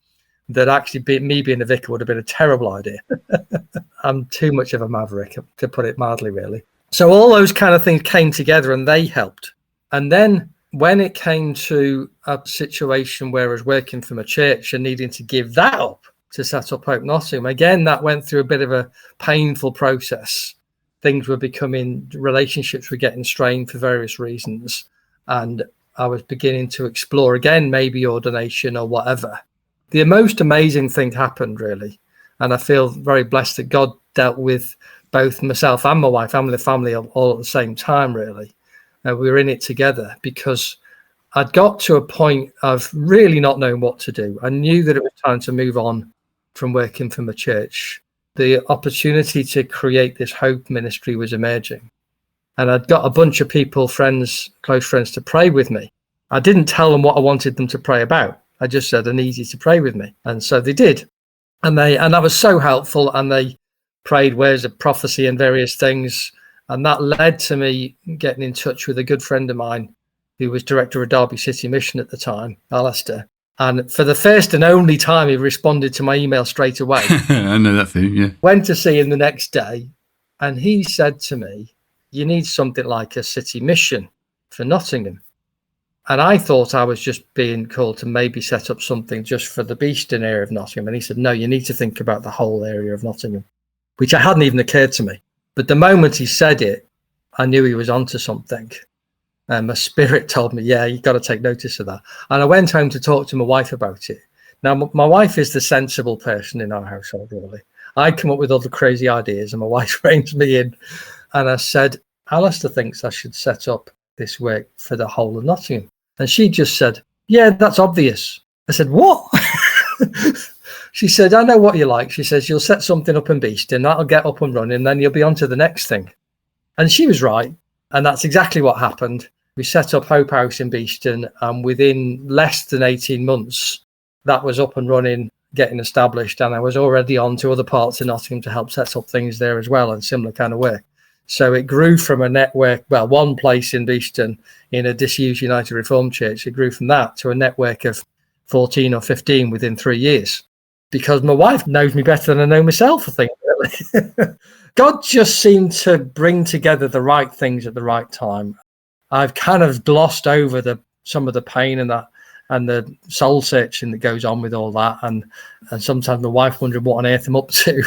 that actually me being a vicar would have been a terrible idea. I'm too much of a maverick, to put it mildly, really. So all those kind of things came together and they helped. And then when it came to a situation where I was working for my church and needing to give that up to set up Hope Nottingham, again, that went through a bit of a painful process. Relationships were getting strained for various reasons. And I was beginning to explore again, maybe ordination or whatever. The most amazing thing happened, really. And I feel very blessed that God dealt with both myself and my wife and the family all at the same time, really. We were in it together because I'd got to a point of really not knowing what to do. I knew that it was time to move on from working for my church. The opportunity to create this Hope ministry was emerging. And I'd got a bunch of people, friends, close friends, to pray with me. I didn't tell them what I wanted them to pray about. I just said, I need you to pray with me. And so they did. And that was so helpful. And they prayed words of prophecy and various things. And that led to me getting in touch with a good friend of mine who was director of Derby City Mission at the time, Alistair. And for the first and only time, he responded to my email straight away. I know that feeling, yeah. Went to see him the next day. And he said to me, you need something like a city mission for Nottingham. And I thought I was just being called to maybe set up something just for the Beeston area of Nottingham. And he said, no, you need to think about the whole area of Nottingham, which hadn't even occurred to me. But the moment he said it, I knew he was onto something. And my spirit told me, yeah, you've got to take notice of that. And I went home to talk to my wife about it. Now, my wife is the sensible person in our household, really. I come up with all the crazy ideas and my wife reins me in. And I said, Alistair thinks I should set up this work for the whole of Nottingham. And she just said, yeah, that's obvious. I said, what? She said, I know what you like. She says, you'll set something up in Beeston, that'll get up and running, and then you'll be on to the next thing. And she was right. And that's exactly what happened. We set up Hope House in Beeston, and within less than 18 months, that was up and running, getting established. And I was already on to other parts of Nottingham to help set up things there as well, and similar kind of work. So it grew from a network, well, one place in Beeston in a disused United Reformed Church, it grew from that to a network of 14 or 15 within 3 years. Because my wife knows me better than I know myself, I think, really. God just seemed to bring together the right things at the right time. I've kind of glossed over some of the pain and the soul searching that goes on with all that. And sometimes my wife wondered what on earth I'm up to.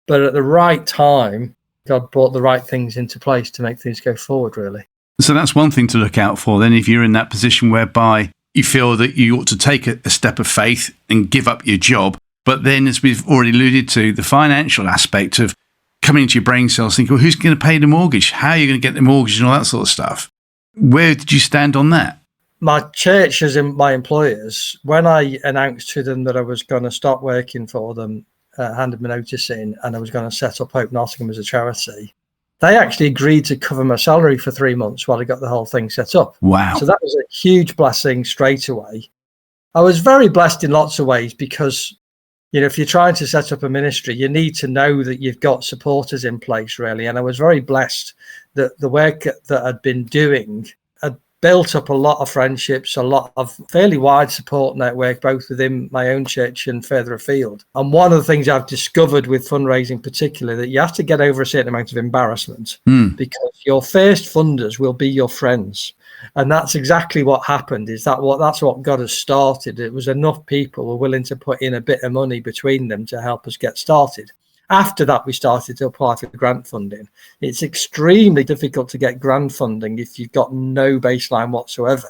But at the right time, God brought the right things into place to make things go forward, really. So that's one thing to look out for then, if you're in that position whereby you feel that you ought to take a step of faith and give up your job. But then, as we've already alluded to, the financial aspect of coming into your brain cells thinking, well, who's going to pay the mortgage? How are you going to get the mortgage and all that sort of stuff? Where did you stand on that? My church, as in my employers, when I announced to them that I was going to stop working for them, handed my notice in, and I was going to set up Hope Nottingham as a charity, they actually agreed to cover my salary for 3 months while I got the whole thing set up. Wow. So that was a huge blessing straight away. I was very blessed in lots of ways because, if you're trying to set up a ministry, you need to know that you've got supporters in place, really. And I was very blessed that the work that I'd been doing had built up a lot of friendships, a lot of fairly wide support network, both within my own church and further afield. And one of the things I've discovered with fundraising particularly, that you have to get over a certain amount of embarrassment because your first funders will be your friends. And that's exactly what happened. That's what got us started. It was enough people were willing to put in a bit of money between them to help us get started. After that, we started to apply for grant funding. It's extremely difficult to get grant funding if you've got no baseline whatsoever.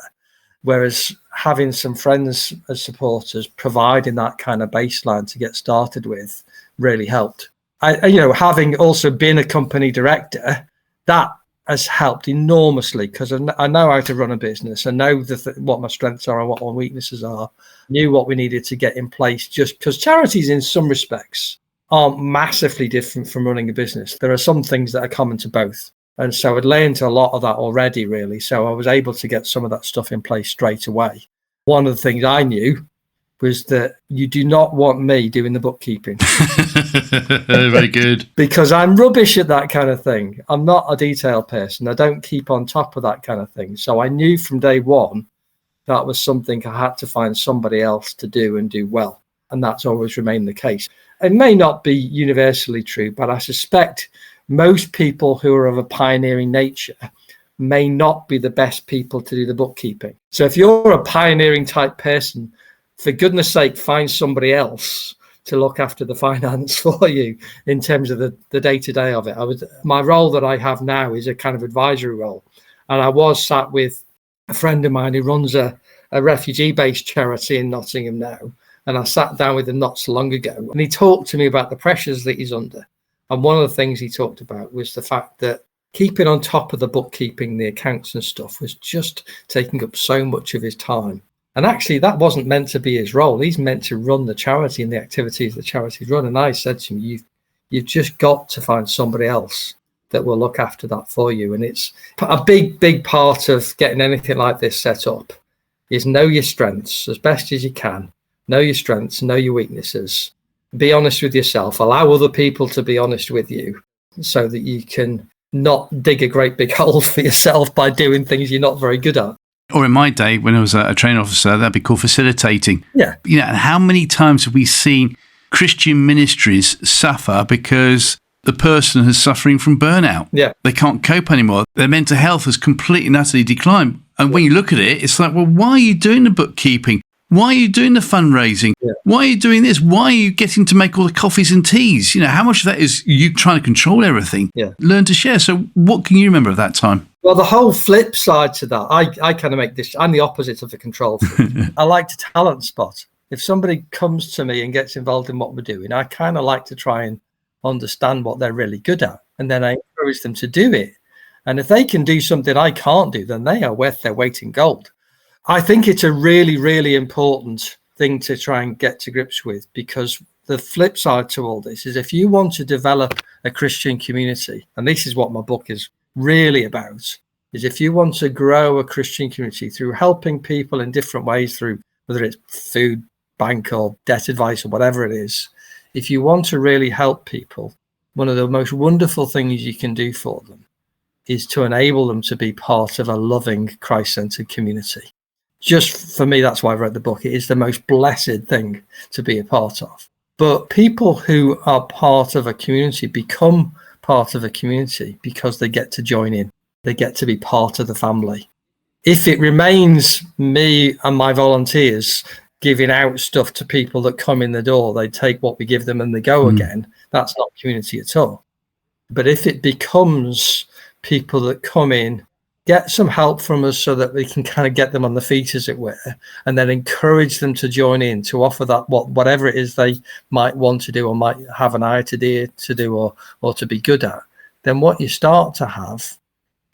Whereas having some friends as supporters, providing that kind of baseline to get started with, really helped. Having also been a company director, that has helped enormously because I know how to run a business. I know what my strengths are and what my weaknesses are. Knew what we needed to get in place, just because charities in some respects aren't massively different from running a business. There are some things that are common to both. And so I'd learned a lot of that already, really. So I was able to get some of that stuff in place straight away. One of the things I knew was that you do not want me doing the bookkeeping. Very good. Because I'm rubbish at that kind of thing. I'm not a detailed person. I don't keep on top of that kind of thing. So I knew from day one that was something I had to find somebody else to do and do well. And that's always remained the case. It may not be universally true, but I suspect most people who are of a pioneering nature may not be the best people to do the bookkeeping. So if you're a pioneering type person, for goodness sake, find somebody else to look after the finance for you in terms of the day-to-day of it. My role that I have now is a kind of advisory role. And I was sat with a friend of mine who runs a refugee-based charity in Nottingham now. And I sat down with him not so long ago, and he talked to me about the pressures that he's under. And one of the things he talked about was the fact that keeping on top of the bookkeeping, the accounts and stuff was just taking up so much of his time. And actually, that wasn't meant to be his role. He's meant to run the charity and the activities the charities run. And I said to him, you've just got to find somebody else that will look after that for you. And it's a big part of getting anything like this set up is know your strengths as best as you can. Know your strengths, know your weaknesses, be honest with yourself, allow other people to be honest with you so that you can not dig a great big hole for yourself by doing things you're not very good at. Or in my day, when I was a training officer, that'd be called facilitating. Yeah. And how many times have we seen Christian ministries suffer because the person is suffering from burnout? Yeah. They can't cope anymore. Their mental health has completely and utterly declined. And when you look at it, it's like, well, why are you doing the bookkeeping? Why are you doing the fundraising? Yeah. Why are you doing this? Why are you getting to make all the coffees and teas? How much of that is you trying to control everything? Yeah. Learn to share. So what can you remember of that time? Well, the whole flip side to that, I kind of make this, I'm the opposite of the control freak. I like to talent spot. If somebody comes to me and gets involved in what we're doing, I kind of like to try and understand what they're really good at. And then I encourage them to do it. And if they can do something I can't do, then they are worth their weight in gold. I think it's a really, really important thing to try and get to grips with, because the flip side to all this is if you want to develop a Christian community, and this is what my book is really about is if you want to grow a Christian community through helping people in different ways, through whether it's food bank or debt advice or whatever it is, if you want to really help people, one of the most wonderful things you can do for them is to enable them to be part of a loving, Christ-centered community. Just for me, that's why I wrote the book. It is the most blessed thing to be a part of. But people who are part of a community become part of a community because they get to join in. They get to be part of the family. If it remains me and my volunteers giving out stuff to people that come in the door, they take what we give them and they go again, that's not community at all. But if it becomes people that come in, get some help from us so that we can kind of get them on the feet, as it were, and then encourage them to join in, to offer that whatever it is they might want to do or might have an idea to do or to be good at, then what you start to have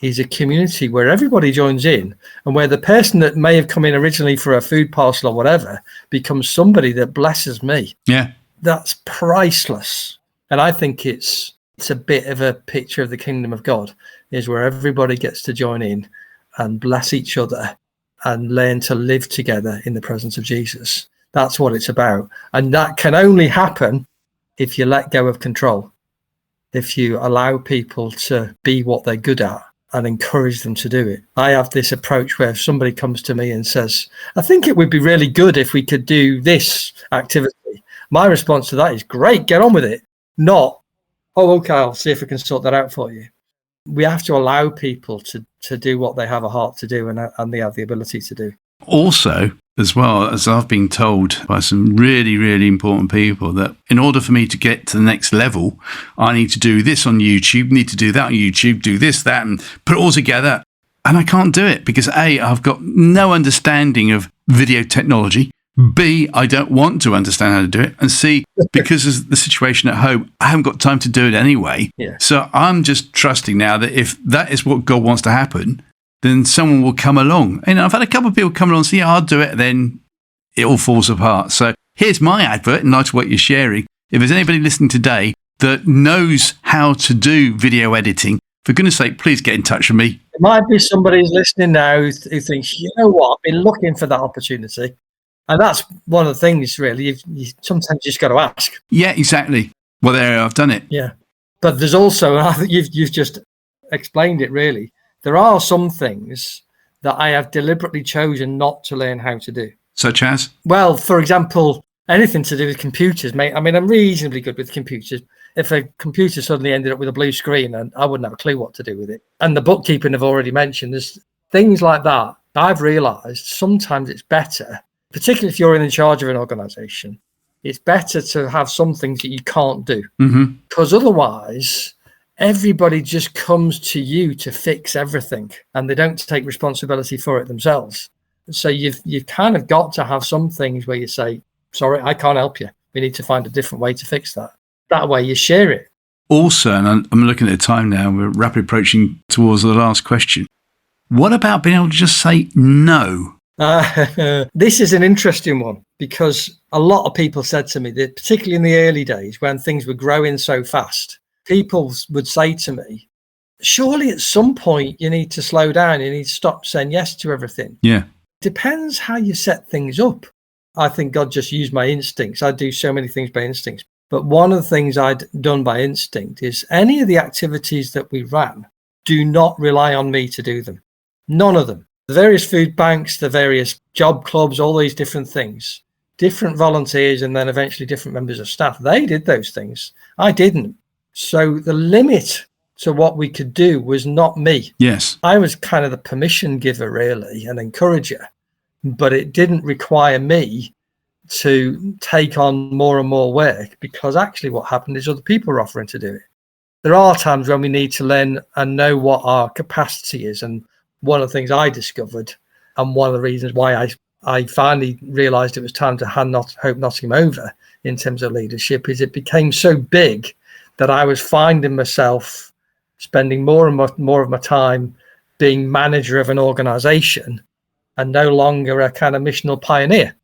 is a community where everybody joins in, and where the person that may have come in originally for a food parcel or whatever becomes somebody that blesses me. Yeah. That's priceless. And I think it's a bit of a picture of the kingdom of God, is where everybody gets to join in and bless each other and learn to live together in the presence of Jesus. That's what it's about. And that can only happen if you let go of control, if you allow people to be what they're good at and encourage them to do it. I have this approach where if somebody comes to me and says, I think it would be really good if we could do this activity, my response to that is, great, get on with it. Not, oh, okay, I'll see if I can sort that out for you. We have to allow people to do what they have a heart to do and they have the ability to do. Also, as well, as I've been told by some really, really important people, that in order for me to get to the next level, I need to do this on YouTube, need to do that on YouTube, do this, that, and put it all together. And I can't do it because A, I've got no understanding of video technology. B, I don't want to understand how to do it. And C, because of the situation at home, I haven't got time to do it anyway. Yeah. So I'm just trusting now that if that is what God wants to happen, then someone will come along. And I've had a couple of people come along and say, yeah, I'll do it. Then it all falls apart. So here's my advert, in light of what you're sharing. If there's anybody listening today that knows how to do video editing, for goodness sake, please get in touch with me. There might be somebody who's listening now who thinks, you know what, I've been looking for that opportunity. And that's one of the things, really. You sometimes just got to ask. Yeah, exactly. Well, there, I've done it. Yeah. But there's also, and I think you've just explained it, really. There are some things that I have deliberately chosen not to learn how to do. Such as? Well, for example, anything to do with computers, mate. I mean, I'm reasonably good with computers. If a computer suddenly ended up with a blue screen, and I wouldn't have a clue what to do with it. And the bookkeeping I've already mentioned, there's things like that. I've realised sometimes it's better, particularly if you're in charge of an organisation, it's better to have some things that you can't do. Because otherwise, everybody just comes to you to fix everything and they don't take responsibility for it themselves. So you've kind of got to have some things where you say, sorry, I can't help you. We need to find a different way to fix that. That way you share it. Also, and I'm looking at the time now, we're rapidly approaching towards the last question. What about being able to just say no? This is an interesting one, because a lot of people said to me that, particularly in the early days when things were growing so fast, people would say to me, surely at some point you need to slow down, you need to stop saying yes to everything. Yeah. Depends how you set things up. I think God just used my instincts. I do so many things by instincts. But one of the things I'd done by instinct is any of the activities that we ran, do not rely on me to do them. None of them. The various food banks, the various job clubs, all these different things, different volunteers, and then eventually different members of staff, they did those things. I didn't. So the limit to what we could do was not me. Yes. I was kind of the permission giver, really, and encourager, but it didn't require me to take on more and more work, because actually what happened is other people were offering to do it. There are times when we need to learn and know what our capacity is. And one of the things I discovered, and one of the reasons why I finally realised it was time to hand Hope Nottingham over in terms of leadership, is it became so big that I was finding myself spending more and more of my time being manager of an organisation and no longer a kind of missional pioneer.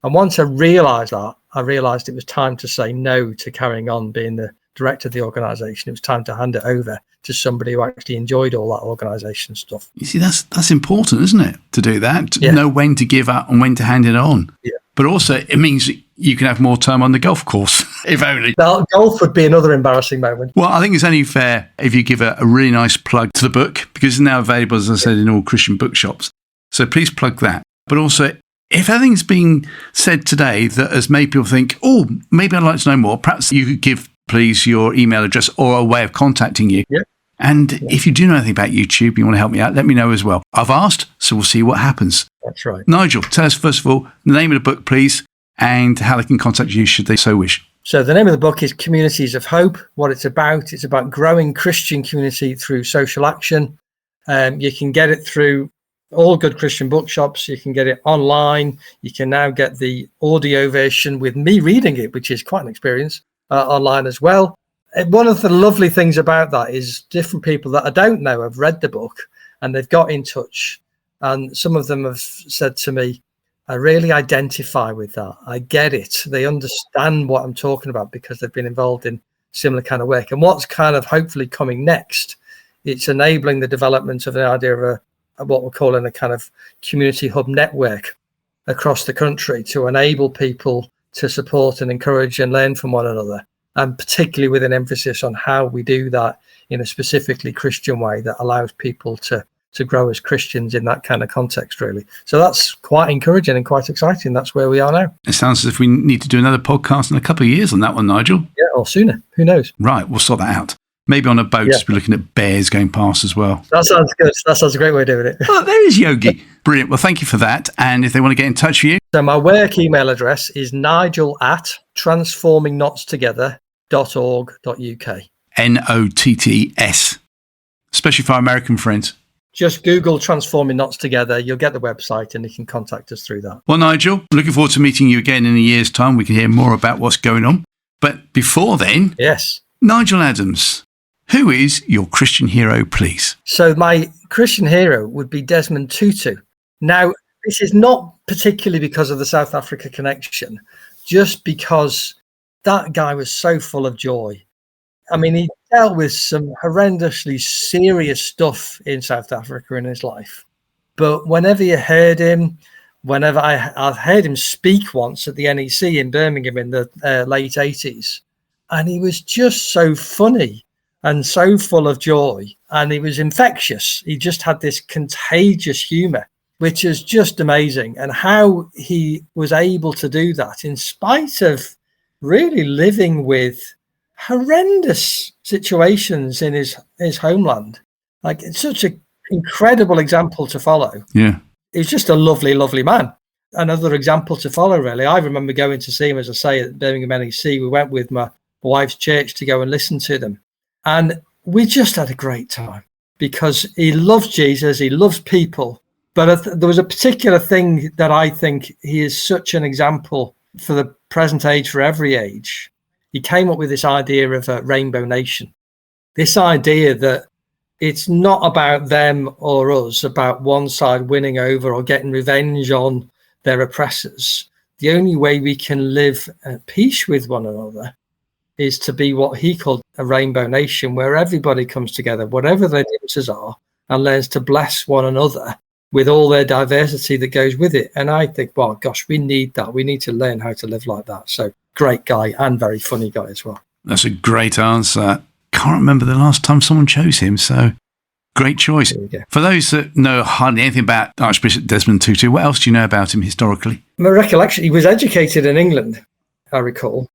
And once I realised that, I realised it was time to say no to carrying on being the director of the organisation. It was time to hand it over to somebody who actually enjoyed all that organisation stuff. You see, that's important, isn't it? To do that, to Yeah. know when to give up and when to hand it on. Yeah. But also, it means you can have more time on the golf course, if only. Now, golf would be another embarrassing moment. Well, I think it's only fair if you give a really nice plug to the book, because it's now available, as I said, in all Christian bookshops. So please plug that. But also, if anything's been said today that has made people think, oh, maybe I'd like to know more, perhaps you could give, please, your email address or a way of contacting you. Yeah. And if you do know anything about YouTube, you want to help me out, let me know as well. I've asked, so we'll see what happens. That's right. Nigel, tell us, first of all, the name of the book, please, and how they can contact you should they so wish. So the name of the book is Communities of Hope. What it's about growing Christian community through social action. You can get it through all good Christian bookshops. You can get it online. You can now get the audio version with me reading it, which is quite an experience, online as well. And one of the lovely things about that is different people that I don't know have read the book and they've got in touch. And some of them have said to me, I really identify with that. I get it. They understand what I'm talking about because they've been involved in similar kind of work. And what's kind of hopefully coming next, it's enabling the development of an idea of what we're calling a kind of community hub network across the country to enable people to support and encourage and learn from one another. And particularly with an emphasis on how we do that in a specifically Christian way that allows people to grow as Christians in that kind of context, really. So that's quite encouraging and quite exciting. That's where we are now. It sounds as if we need to do another podcast in a couple of years on that one, Nigel. Yeah, or sooner. Who knows? Right, we'll sort that out. Maybe on a boat, just be looking at bears going past as well. That sounds good. That sounds a great way of doing it. Oh, there is Yogi. Brilliant. Well, thank you for that. And if they want to get in touch with you? So my work email address is nigel@transformingknotstogether.org.uk. NOTTS. Especially for our American friends. Just Google Transforming Knots Together. You'll get the website and you can contact us through that. Well, Nigel, looking forward to meeting you again in a year's time. We can hear more about what's going on. But before then, yes, Nigel Adams, who is your Christian hero, please? So my Christian hero would be Desmond Tutu. Now, this is not particularly because of the South Africa connection, just because that guy was so full of joy. I mean, he dealt with some horrendously serious stuff in South Africa in his life. But whenever you heard him, whenever I've heard him speak once at the NEC in Birmingham in the late 80s, and he was just so funny and so full of joy, and he was infectious. He just had this contagious humor, which is just amazing. And how he was able to do that in spite of really living with horrendous situations in his homeland. Like, it's such an incredible example to follow. Yeah. He's just a lovely, lovely man. Another example to follow, really. I remember going to see him, as I say, at Birmingham NEC. We went with my wife's church to go and listen to them. And we just had a great time because he loves Jesus, he loves people. But there was a particular thing that I think he is such an example for the present age, for every age. He came up with this idea of a rainbow nation, this idea that it's not about them or us, about one side winning over or getting revenge on their oppressors. The only way we can live at peace with one another is to be what he called a rainbow nation, where everybody comes together, whatever their differences are, and learns to bless one another with all their diversity that goes with it. And I think, well, gosh, we need that. We need to learn how to live like that. So great guy and very funny guy as well. That's a great answer. Can't remember the last time someone chose him, so great choice. For those that know hardly anything about Archbishop Desmond Tutu, what else do you know about him historically? My recollection, he was educated in England, I recall.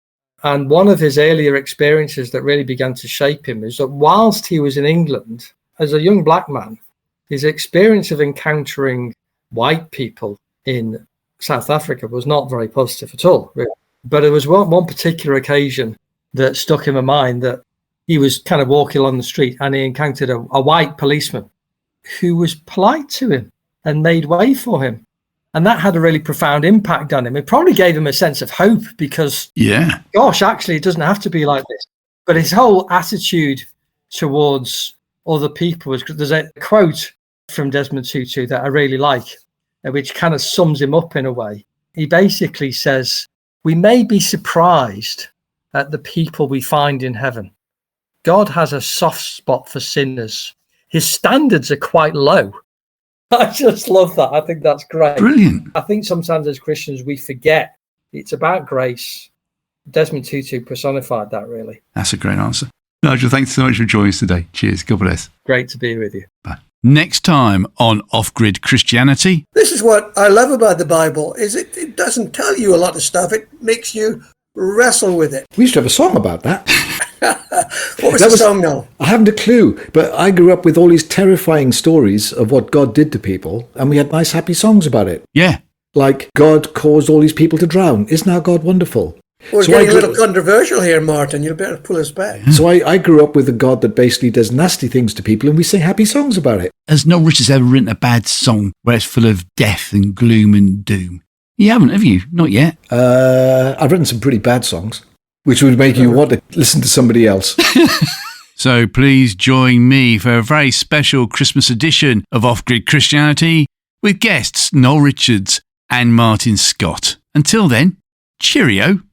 And one of his earlier experiences that really began to shape him is that whilst he was in England, as a young black man, his experience of encountering white people in South Africa was not very positive at all, really. But it was one particular occasion that stuck in my mind, that he was kind of walking along the street and he encountered a white policeman who was polite to him and made way for him. And that had a really profound impact on him. It probably gave him a sense of hope because, gosh, actually, it doesn't have to be like this. But his whole attitude towards other people was, there's a quote from Desmond Tutu that I really like, which kind of sums him up in a way. He basically says, we may be surprised at the people we find in heaven. God has a soft spot for sinners. His standards are quite low. I just love that. I think that's great. Brilliant. I think sometimes as Christians we forget it's about grace. Desmond Tutu personified that, really. That's a great answer. Nigel, thanks so much for joining us today. Cheers. God bless. Great to be with you. Bye. Next time on Off-Grid Christianity. This is what I love about the Bible, is it doesn't tell you a lot of stuff. It makes you wrestle with it. We used to have a song about that. What was the song now? I haven't a clue, but I grew up with all these terrifying stories of what God did to people, and we had nice, happy songs about it. Yeah. Like, God caused all these people to drown. Isn't our God wonderful? We're getting a little controversial here, Martin. You'd better pull us back. So I grew up with a God that basically does nasty things to people, and we sing happy songs about it. Has Noel Richards ever written a bad song where it's full of death and gloom and doom? You haven't, have you? Not yet. I've written some pretty bad songs, which would make you want to listen to somebody else. So please join me for a very special Christmas edition of Off-Grid Christianity with guests Noel Richards and Martin Scott. Until then, cheerio.